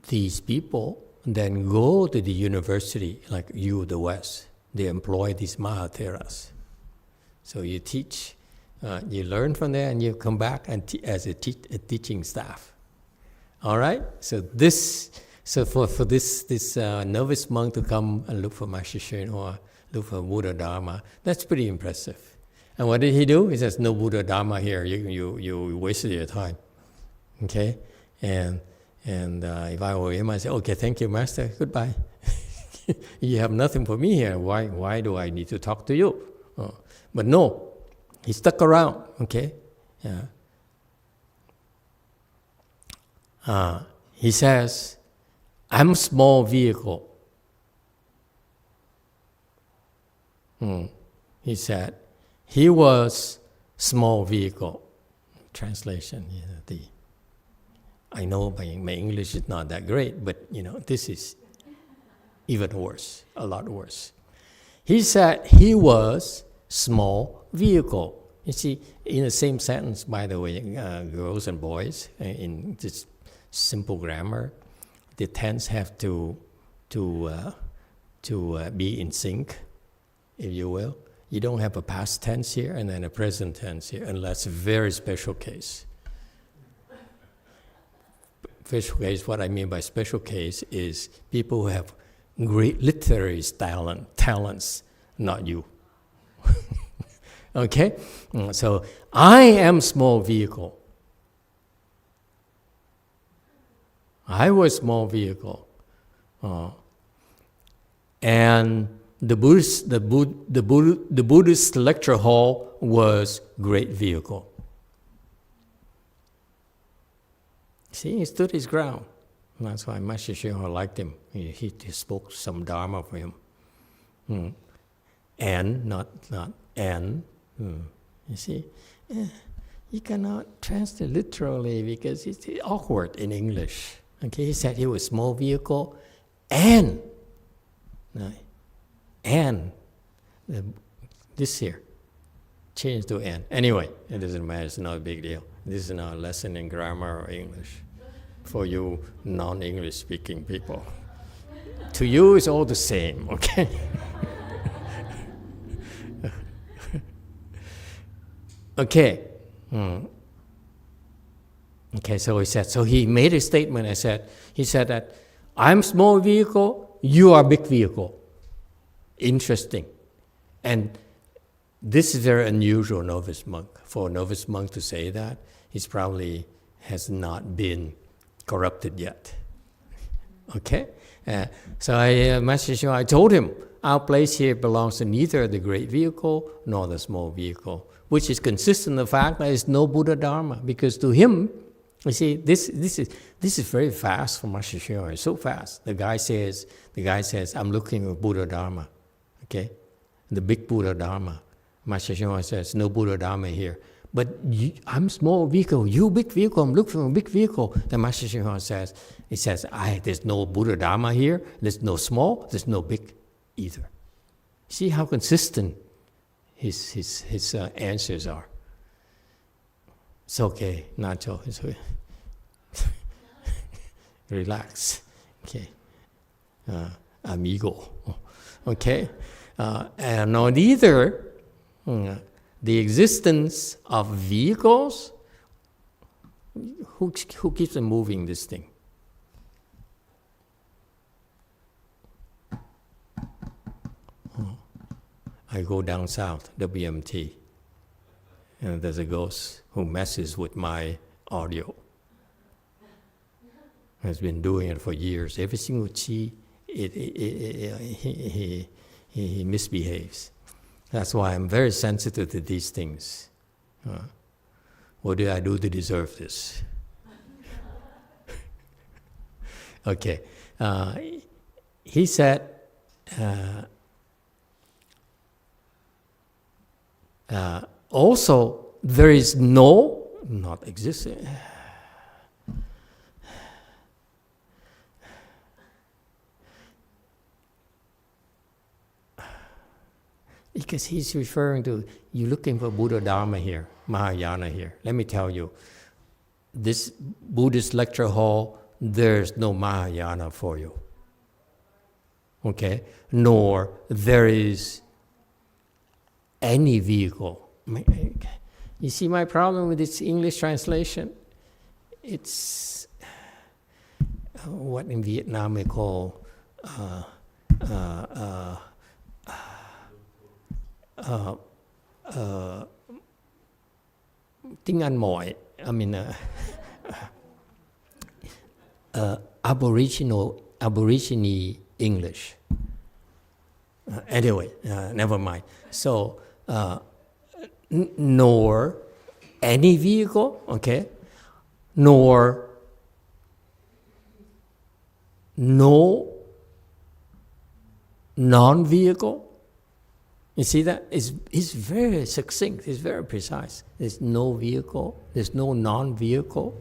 these people then go to the university like U of the West. They employ these Mahatheras. So you teach, you learn from there, and you come back and as a teaching staff. All right. So for this novice monk to come and look for Master Shenhua, look for Buddha Dharma, that's pretty impressive. And what did he do? He says, "No Buddha Dharma here. You wasted your time." Okay. And if I were him, I'd say, "Okay, thank you, Master. Goodbye. You have nothing for me here. Why do I need to talk to you?" But no, he stuck around. Okay. Yeah. He says, "I'm a small vehicle." He said, he was small vehicle. Translation, I know my English is not that great, but this is even worse, a lot worse. He said he was small vehicle. You see, in the same sentence, by the way, girls and boys, in this simple grammar, the tense have to be in sync, if you will. You don't have a past tense here and then a present tense here, unless a very special case. Special case, what I mean by special case is people who have great literary talents, not you. Okay? So, I am small vehicle. I was small vehicle. And the Buddhist lecture hall was great vehicle. See, he stood his ground. And that's why Master Shenhua liked him. He spoke some Dharma for him. And, not and. You see, you cannot translate literally because it's awkward in English. Okay, he said he was small vehicle and this here, change to and. Anyway, it doesn't matter, it's not a big deal. This is not a lesson in grammar or English for you non-English speaking people. To you, it's all the same, okay? Okay. Okay, so he said, so he made a statement. He said that, I'm small vehicle, you are big vehicle. Interesting. And this is very unusual novice monk. For a novice monk to say that, he's probably has not been corrupted yet. Okay? So Master Shenhua, I told him, our place here belongs to neither the great vehicle nor the small vehicle, which is consistent with the fact that there's no Buddha Dharma. Because to him, you see, this is very fast for Master Shenhua. It's so fast. The guy says, I'm looking at Buddha Dharma. Okay? The big Buddha Dharma. Master Shenhua says, no Buddha Dharma here. But I'm small vehicle, you big vehicle, I'm looking for a big vehicle. Then Master Shenhua says, there's no Buddha Dharma here, there's no small, there's no big either. See how consistent his answers are. It's okay, Nacho, it's okay. Relax, okay. Amigo, okay. And not either the existence of vehicles. Who keeps on moving this thing? I go down south, WMT, and there's a ghost who messes with my audio. Has been doing it for years. Every single chi, he misbehaves. That's why I'm very sensitive to these things. What did I do to deserve this? Okay. He said, also, there is not existing. Because he's referring to, you're looking for Buddha Dharma here, Mahayana here. Let me tell you, this Buddhist lecture hall, there's no Mahayana for you. Okay? Nor there is any vehicle. You see my problem with this English translation? It's what in Vietnam we call tiếng Anh mọi, I mean Aborigine English. Anyway, never mind. So, nor any vehicle, okay, nor no non-vehicle. You see that? It's very succinct, it's very precise. There's no vehicle, there's no non-vehicle,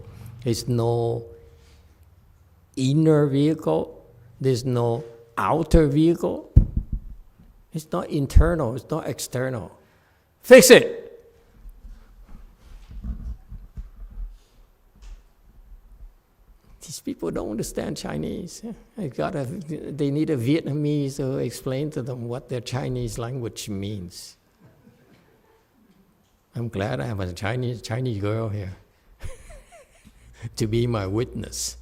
there's no inner vehicle, there's no outer vehicle. It's not internal, it's not external. Fix it! These people don't understand Chinese. They need a Vietnamese to explain to them what their Chinese language means. I'm glad I have a Chinese girl here to be my witness.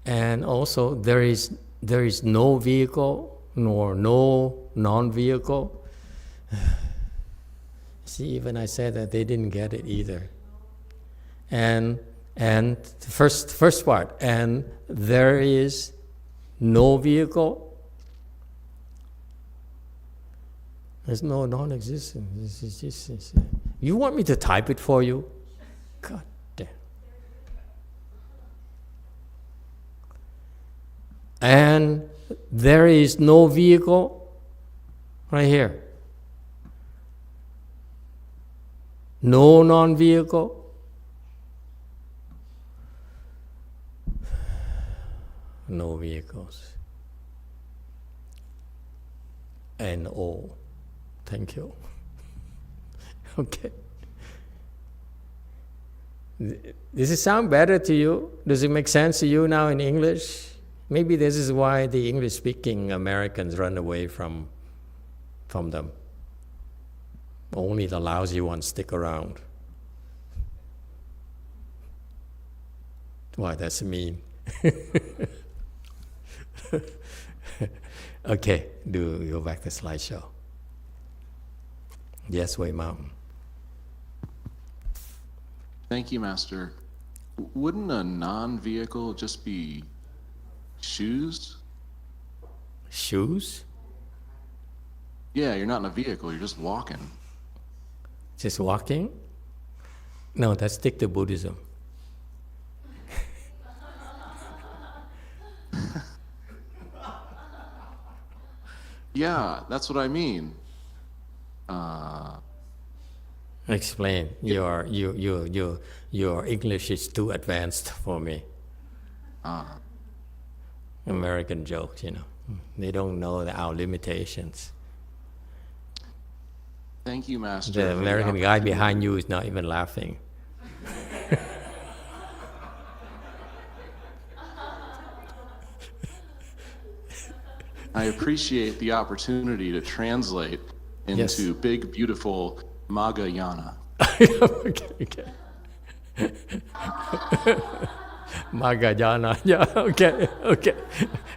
And also, there is no vehicle nor no non-vehicle. See, even I said that, they didn't get it either. And the first part, and there is no vehicle. There's no non-existent. You want me to type it for you? God damn. And there is no vehicle, right here. No non-vehicle. No vehicles. And all. Thank you. Okay. Does it sound better to you? Does it make sense to you now in English? Maybe this is why the English-speaking Americans run away from them. Only the lousy ones stick around. Why, that's mean. Okay, go back to slideshow. Yes, Wei Mountain. Thank you, Master. Wouldn't a non-vehicle just be shoes? Shoes? Yeah, you're not in a vehicle, you're just walking. Just walking? No, that's stick to Buddhism. Yeah, that's what I mean. Explain. Your English is too advanced for me. American jokes, you know. They don't know our limitations. Thank you, Master. The American guy behind you is not even laughing. I appreciate the opportunity to translate into big, beautiful Mahayana. Okay. Mahayana. Yeah, okay.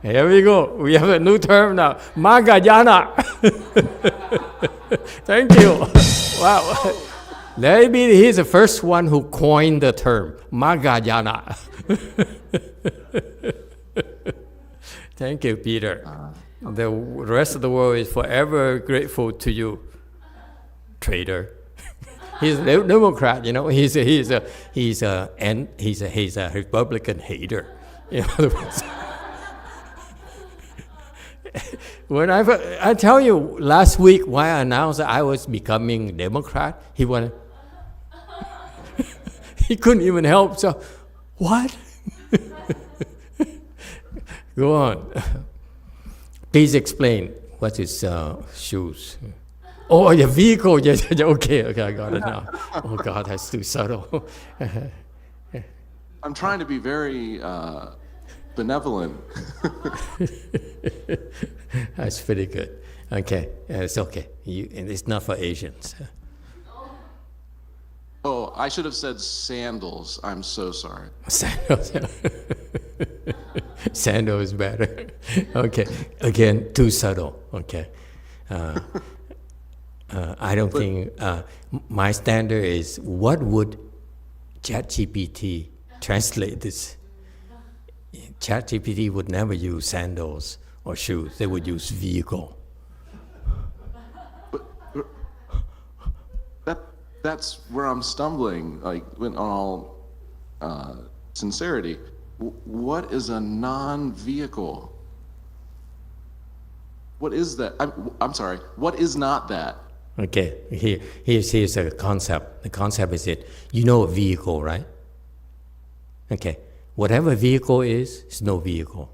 Here we go. We have a new term now. Mahayana. Thank you. Wow. Maybe he's the first one who coined the term, Mahayana. Thank you, Peter. The rest of the world is forever grateful to you, traitor. He's a Democrat, you know. He's a Republican hater. In other words, when I tell you last week when I announced that I was becoming Democrat, he went. He couldn't even help. So, what? Go on. Please explain what is shoes. Oh, your vehicle. Yeah, okay, I got it now. Oh, God, that's too subtle. I'm trying to be very benevolent. That's pretty good. Okay, it's okay. It's not for Asians. Oh, I should have said sandals. I'm so sorry. Sandals. Sandal is better. Okay. Again, too subtle. Okay. I don't think my standard is what would ChatGPT translate this? ChatGPT would never use sandals or shoes. They would use vehicle. That's where I'm stumbling. Like, in all sincerity, what is a non-vehicle? What is that? I'm sorry. What is not that? Okay, here's a concept. The concept is that you know a vehicle, right? Okay, whatever vehicle is, it's no vehicle.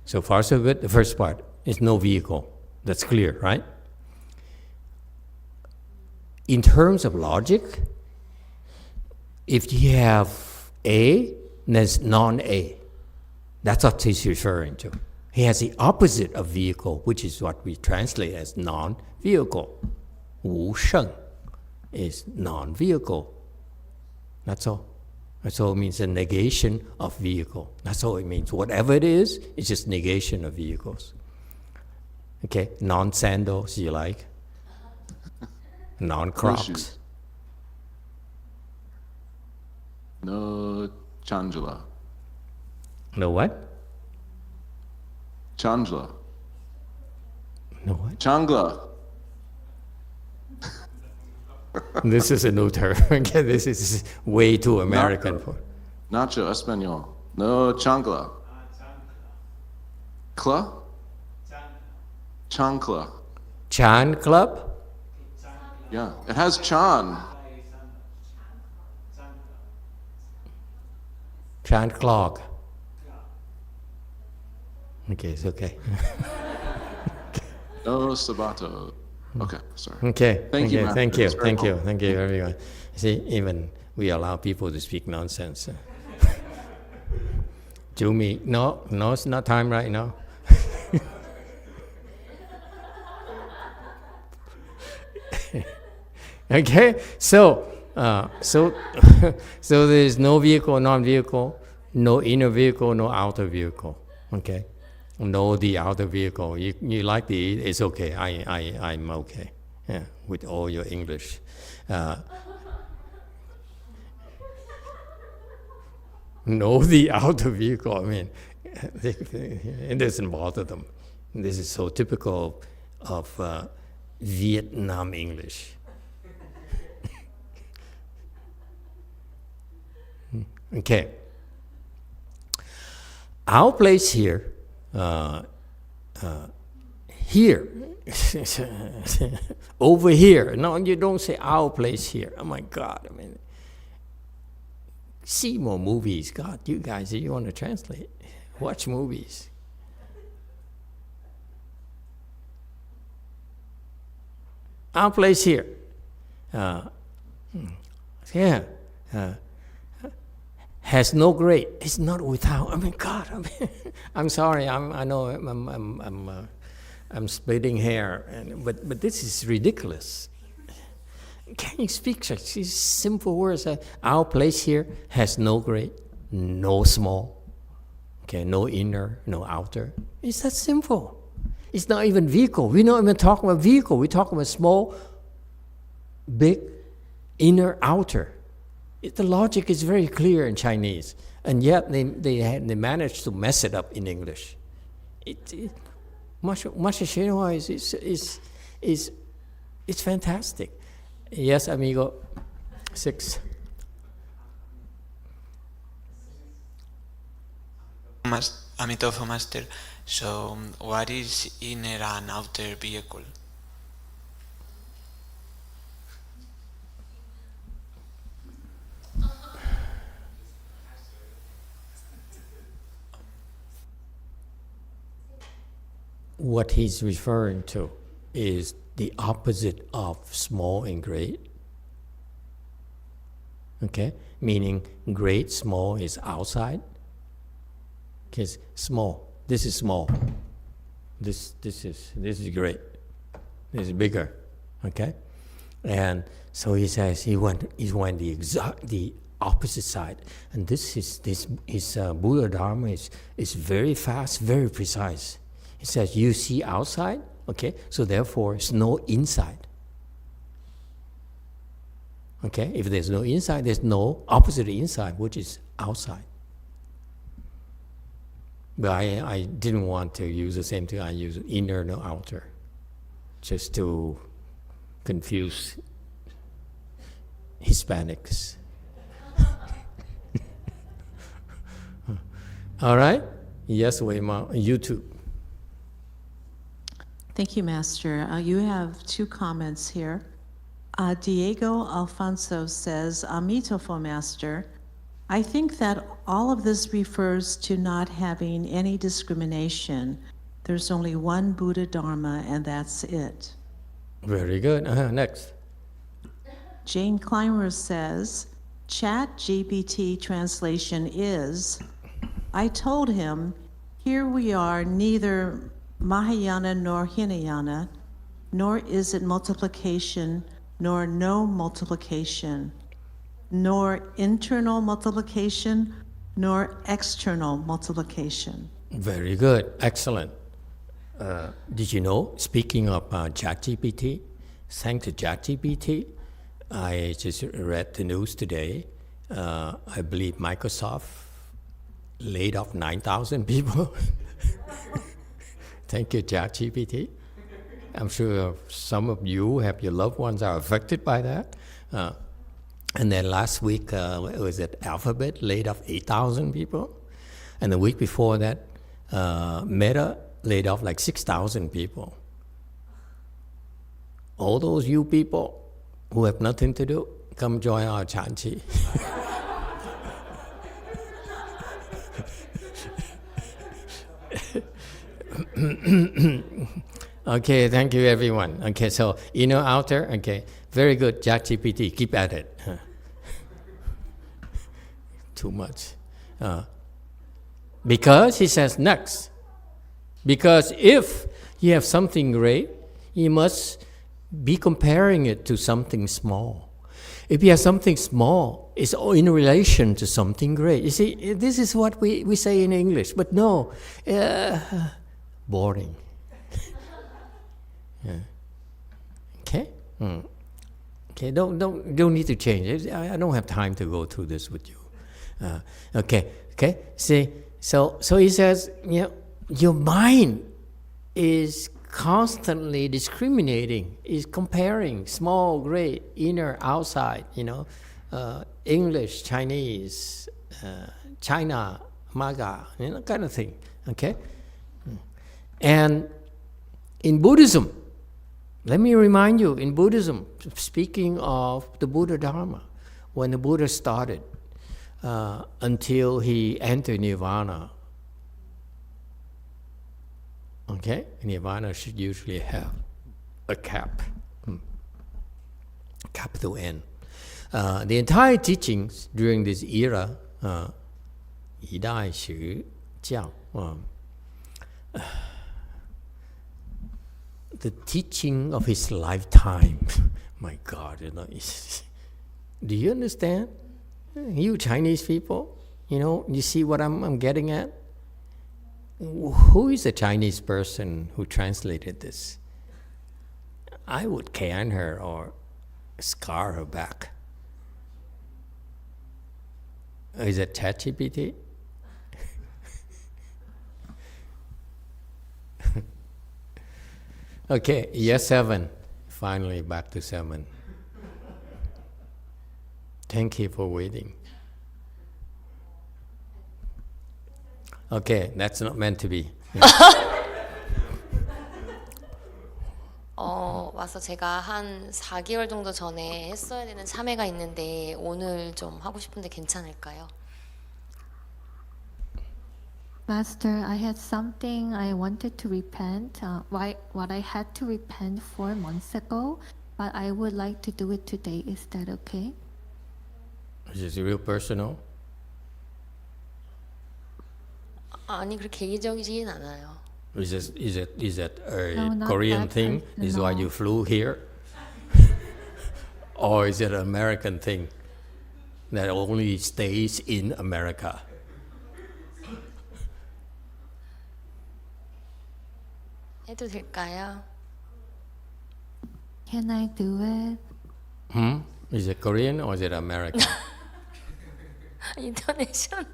So far, so good. The first part is no vehicle. That's clear, right? In terms of logic, if you have A, there's non-A. That's what he's referring to. He has the opposite of vehicle, which is what we translate as non-vehicle. 无胜 is non-vehicle. That's all. That's all it means, a negation of vehicle. That's all it means. Whatever it is, it's just negation of vehicles. Okay, non-sandals, you like? Non-Crocs. No Chandla. No what? Chandla. No what? Changla. This is a new term. Okay, this is way too American for. Nacho Espanol. No Changla. Kla? Chancla. Chan Club? Yeah, it has Chan. Chan Clog. Okay, it's okay. No Sabato. Okay, sorry. Okay. Thank you, Master. Thank you. That's very Thank you. helpful. Thank you, everyone. See, even we allow people to speak nonsense. Jumi, no, it's not time right now. Okay, so there's no vehicle, non-vehicle, no inner vehicle, no outer vehicle. Okay, no the outer vehicle. You like it's okay. I'm okay. Yeah, with all your English. No the outer vehicle. I mean, it doesn't bother them. This is so typical of Vietnam English. Okay. Our place here, here, over here. No, you don't say our place here. Oh my God! I mean, see more movies. God, you guys, if you want to translate, watch movies. Our place here. Has no grade. It's not without. I mean, God. I mean, I'm sorry. I know. I'm splitting hair, but this is ridiculous. Can you speak such these simple words? Our place here has no grade. no small, okay, no inner, no outer. It's that simple. It's not even vehicle. We're not even talking about vehicle. We're talking about small, big, inner, outer. The logic is very clear in Chinese, and yet they managed to mess it up in English. Master Shenhua is fantastic. Yes, amigo. 6. Amitabha Master. So, what is inner and outer vehicle? What he's referring to is the opposite of small and great. Okay? Meaning great, small is outside. Because small, this is small. This is great. This is bigger. Okay? And so he says he went the opposite side. And his Buddha Dharma is very fast, very precise. He says, you see outside, okay, so therefore it's no inside. Okay, if there's no inside, there's no opposite inside, which is outside. But I didn't want to use the same thing. I use inner, no outer, just to confuse Hispanics. All right? Yes, Weima, YouTube. Thank you, Master. You have 2 comments here. Diego Alfonso says, Amitabha Master, I think that all of this refers to not having any discrimination. There's only one Buddha Dharma, and that's it. Very good. Next. Jane Clymer says, ChatGPT translation is, I told him, here we are neither Mahayana nor Hinayana, nor is it multiplication, nor no multiplication, nor internal multiplication, nor external multiplication. Very good. Excellent. Did you know, speaking of ChatGPT, thanks to ChatGPT, I just read the news today. I believe Microsoft laid off 9,000 people. Thank you, ChatGPT. I'm sure some of you have your loved ones are affected by that. And then last week, was it Alphabet laid off 8,000 people? And the week before that, Meta laid off like 6,000 people. All those you people who have nothing to do, come join our Chanchi. Okay, thank you everyone. Okay, so inner, outer, okay, very good, ChatGPT, keep at it. Too much. Because he says next, because if you have something great, you must be comparing it to something small. If you have something small, it's in relation to something great. You see, this is what we say in English, but no, boring. Yeah. Okay? Okay, don't need to change it. I don't have time to go through this with you. Okay. See, so he says, you know, your mind is constantly discriminating, is comparing small, great, inner, outside, you know, English, Chinese, China, Maga, you know, kind of thing, okay? And in Buddhism, let me remind you, in Buddhism, speaking of the Buddha Dharma, when the Buddha started, until he entered Nirvana, okay? Nirvana should usually have a cap, capital N. The entire teachings during this era, 以代实教, the teaching of his lifetime, my God, you know, do you understand? You Chinese people, You know, you see what I'm getting at? Who is the Chinese person who translated this? I would can her or scar her back. Is it ChatGPT? Okay, yes, 7. Finally, back to 7. Thank you for waiting. Okay, that's not meant to be. 와서 제가 한 4개월 정도 전에 했어야 되는 참회가 있는데 오늘 좀 하고 싶은데 괜찮을까요? Master, I had something I wanted to repent. What I had to repent 4 months ago, but I would like to do it today. Is that okay? Is this real personal? 아니 그렇게 개인적이진 않아요. Is it a No, not Korean that thing? This is why personal. you flew here? Or is it an American thing that only stays in America? 해도 될까요? Can I do it? Is it Korean or is it American? 인터내셔널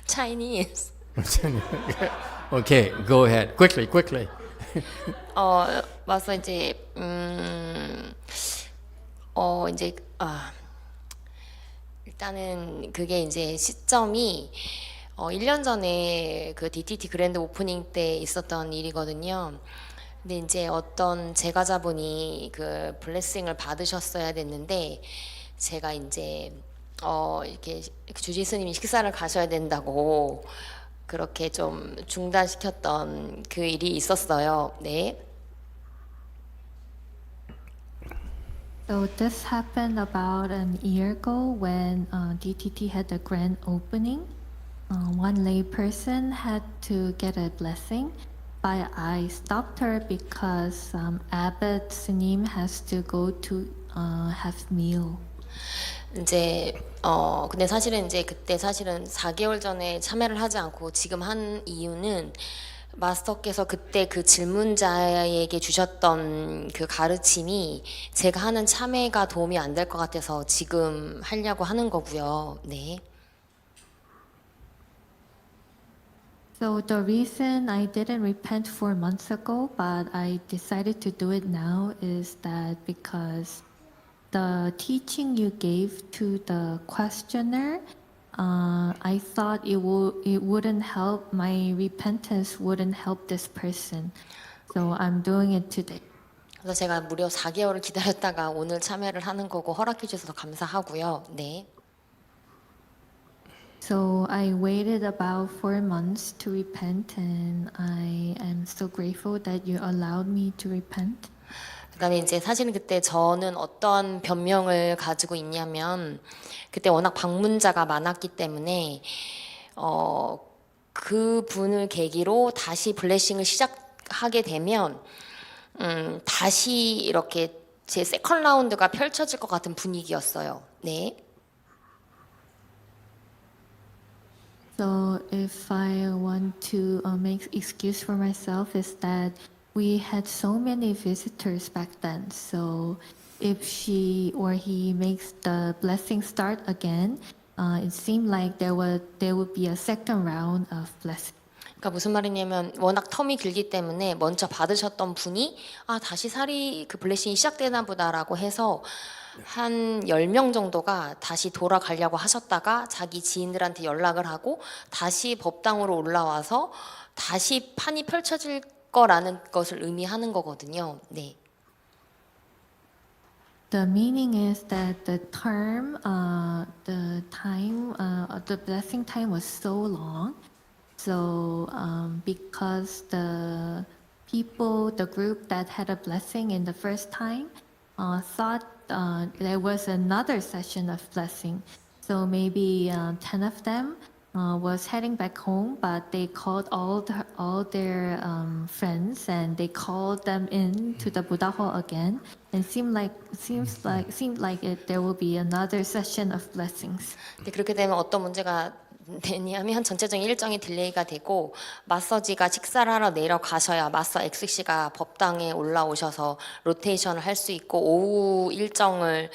Chinese. Okay, go ahead. Quickly. 와서 이제 이제 일단은 그게 이제 시점이 1년 전에 그 DTT 그랜드 오프닝 때 있었던 일이거든요. 근데 이제 어떤 제가자분이 그 블레싱을 받으셨어야 됐는데 제가 이제 이렇게 주지 스님이 식사를 가셔야 된다고 그렇게 좀 중단시켰던 그 일이 있었어요. 네. So this happened about an year ago when DTT had the grand opening. One lay person had to get a blessing, but I stopped her because Abbot Snim has to go to have meal. 이제 근데 사실은 이제 그때 사실은 4개월 전에 참여를 하지 않고 지금 한 이유는 마스터께서 그때 그 질문자에게 주셨던 그 가르침이 제가 하는 참회가 도움이 안 될 것 같아서 지금 하려고 하는 거고요. 네. So the reason I didn't repent 4 months ago, but I decided to do it now is that because the teaching you gave to the questioner, I thought it wouldn't help, my repentance wouldn't help this person. So I'm doing it today. 그래서 제가 무려 4개월을 기다렸다가 오늘 참여를 하는 거고 허락해 주셔서 감사하고요. 네. So I waited about 4 months to repent, and I am so grateful that you allowed me to repent. 그다음에 이제 사실은 그때 저는 어떤 변명을 가지고 있냐면 그때 워낙 방문자가 많았기 때문에 그 분을 계기로 다시 블레싱을 시작하게 되면 다시 이렇게 제 세컨 라운드가 펼쳐질 것 같은 분위기였어요. 네. So if I want to make excuse for myself is that we had so many visitors back then. So if she or he makes the blessing start again, it seemed like there would be a second round of blessing. 그러니까 무슨 말이냐면 워낙 텀이 길기 때문에 먼저 받으셨던 분이 다시 살이 그 블레싱이 시작되나 보다라고 해서 한 10명 정도가 다시 돌아가려고 하셨다가 자기 지인들한테 연락을 하고 다시 법당으로 올라와서 다시 판이 펼쳐질 거라는 것을 의미하는 거거든요. 네. The meaning is that the blessing time was so long. So because the group that had a blessing in the first time thought there was another session of blessing. So maybe 10 of them was heading back home, but they called all their friends and they called them in to the Buddha hall again, and seemed like there will be another session of blessings. 그렇게 되면 어떤 문제가 왜냐하면 전체적인 일정이 딜레이가 되고 마사지가 식사를 하러 내려가셔야 마사 XC가 법당에 올라오셔서 로테이션을 할 수 있고 오후 일정을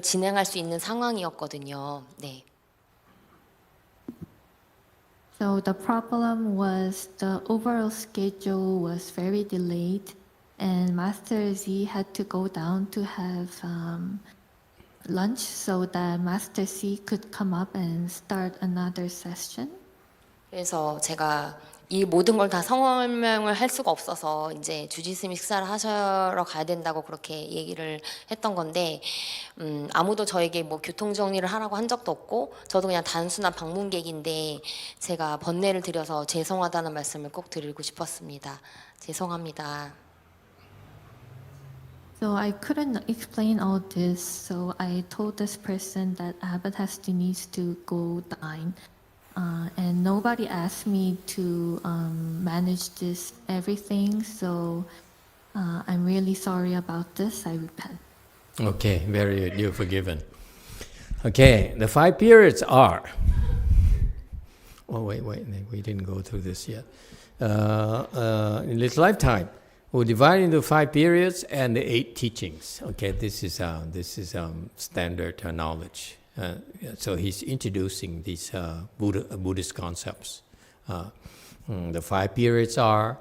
진행할 수 있는 상황이었거든요. 네. So the problem was the overall schedule was very delayed, and Master Z had to go down to have lunch so that Master C could come up and start another session. 그래서 제가 이 모든 걸 다 설명을 할 수가 없어서 이제 주지스님 식사를 하셔러 가야 된다고 그렇게 얘기를 했던 건데 아무도 저에게 뭐 교통 정리를 하라고 한 적도 없고 저도 그냥 단순한 방문객인데 제가 번뇌를 드려서 죄송하다는 말씀을 꼭 드리고 싶었습니다. 죄송합니다. So I couldn't explain all this, so I told this person that Abbot needs to go dine. And nobody asked me to manage this everything, so I'm really sorry about this. I repent. Okay, very good. You're forgiven. Okay, the 5 periods are. Oh, wait, we didn't go through this yet. In this lifetime, we'll divide into 5 periods and the 8 teachings. Okay, this is standard knowledge. So he's introducing these Buddhist concepts. The 5 periods are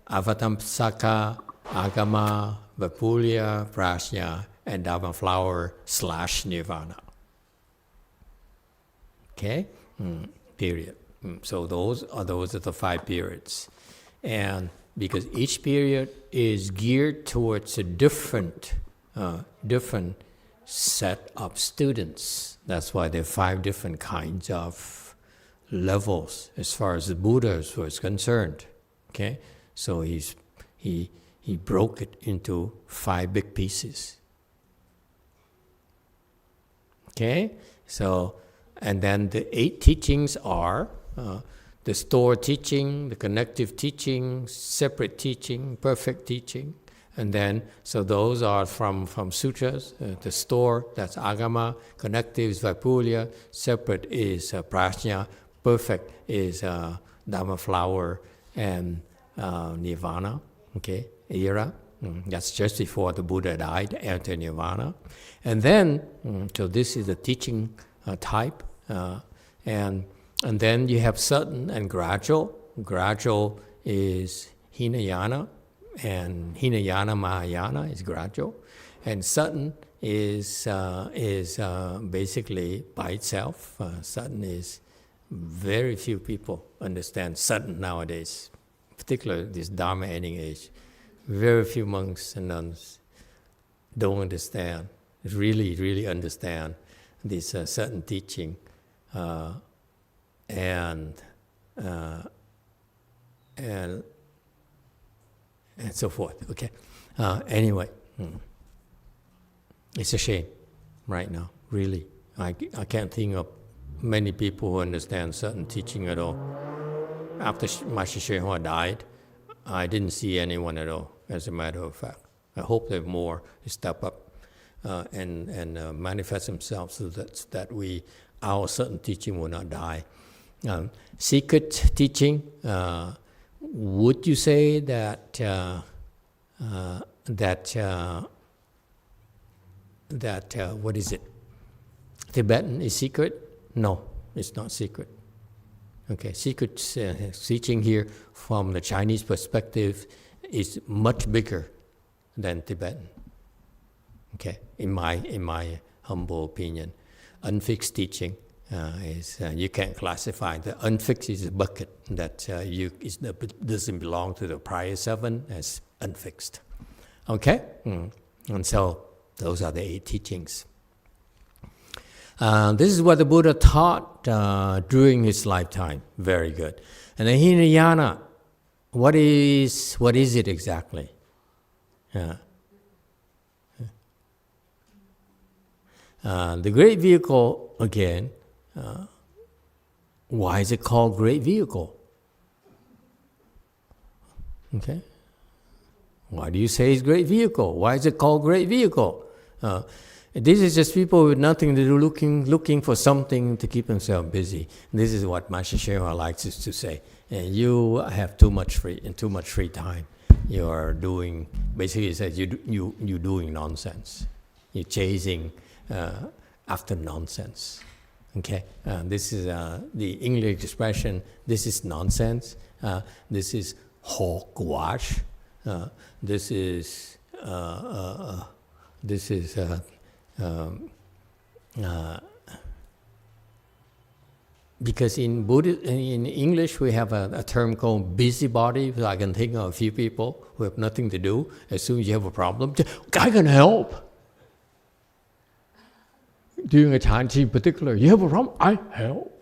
Avatamsaka, Agama, Vipulya, Prajna, and Dharma flower / Nirvana. Okay, period. So those are the 5 periods, and because each period is geared towards a different set of students. That's why there are 5 different kinds of levels as far as the Buddha was concerned. Okay, so he broke it into 5 big pieces. Okay, so and then the 8 teachings are the store teaching, the connective teaching, separate teaching, perfect teaching. And then, so those are from sutras. The store, that's Agama. Connective is Vipulya. Separate is Prajna. Perfect is Dharma flower and Nirvana. Okay, era. That's just before the Buddha died, enter Nirvana. And then, so this is the teaching type. And then you have sudden and gradual. Gradual is Hinayana. And Hinayana Mahayana is gradual, and sudden is basically by itself. Sudden is very few people understand sudden nowadays, particularly this Dharma ending age. Very few monks and nuns don't understand, really understand this sudden teaching, and so forth. Okay. Anyway, it's a shame right now. Really, I can't think of many people who understand certain teaching at all. After Master Shenhua died, I didn't see anyone at all. As a matter of fact, I hope there are more to step up and manifest themselves so that our certain teaching will not die. Secret teaching. Would you say that what is it? Tibetan is secret? No, it's not secret. Okay, secret teaching here from the Chinese perspective is much bigger than Tibetan. Okay, in my humble opinion, unfixed teaching. You can't classify. The unfixed is a bucket that doesn't belong to the prior 7 as unfixed. Okay? And so those are the 8 teachings. This is what the Buddha taught during his lifetime. Very good. And the Hinayana, what is it exactly? The great vehicle, again, why is it called great vehicle? Okay. Why do you say it's great vehicle? Why is it called great vehicle? This is just people with nothing to do, looking for something to keep themselves busy. This is what Master Shewa likes us to say. And you have too much free time. You are doing, basically, he says you're doing nonsense. You're chasing after nonsense. Okay, this is the English expression. This is nonsense. This is hogwash. This is because in Buddhist, in English, we have a term called busybody. So I can think of a few people who have nothing to do. As soon as you have a problem, I can help. During a chanty in particular, you have a problem, I help.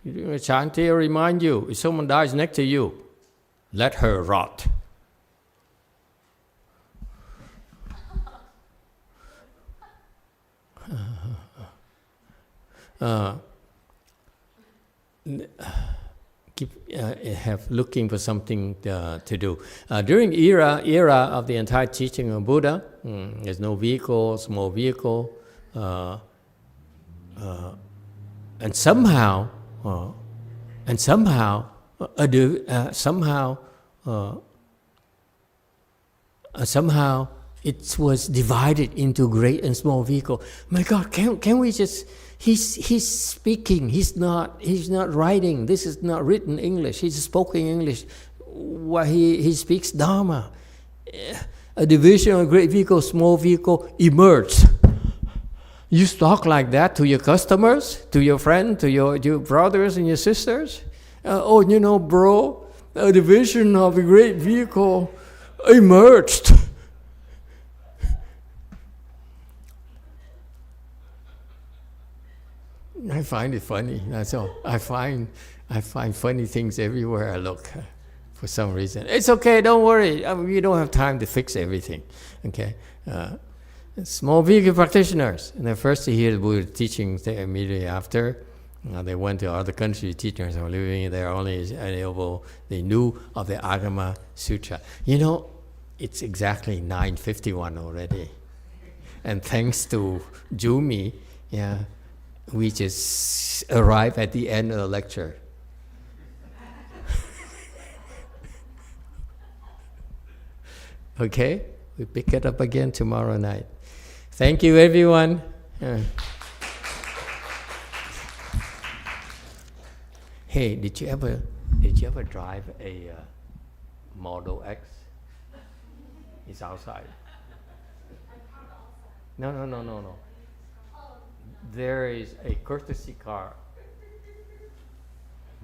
During a chanty, I remind you, if someone dies next to you, let her rot. Have looking for something to do. During era of the entire teaching of Buddha, there's no vehicle, small vehicle, and somehow it was divided into great and small vehicle. My God, can we just? He's speaking. He's not writing. This is not written English. He's spoken English. Well, he speaks Dharma. A division of great vehicle, small vehicle emerged. You talk like that to your customers, to your friends, to your brothers and your sisters. Bro, a division of a great vehicle emerged. I find it funny. That's all. I find funny things everywhere I look. For some reason, it's okay. Don't worry. We don't have time to fix everything. Okay. Small vehicle practitioners. And the first to hear the Buddha teachings immediately after, they went to other countries. Teachers were living there only unable. They knew of the Agama Sutra. It's exactly 9:51 already, and thanks to Jumi, we just arrived at the end of the lecture. Okay, we pick it up again tomorrow night. Thank you, everyone. Hey, did you ever drive a Model X? It's outside. No. There is a courtesy car.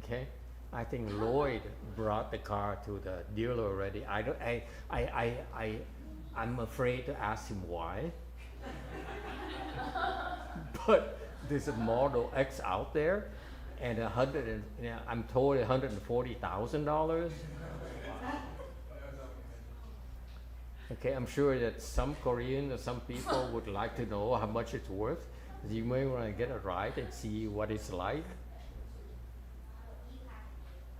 Okay, I think Lloyd brought the car to the dealer already. I'm afraid to ask him why. But there's a Model X out there, and I'm told $140,000. Okay, I'm sure that some Korean or some people would like to know how much it's worth. You may want to get a ride and see what it's like.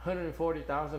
$140,000.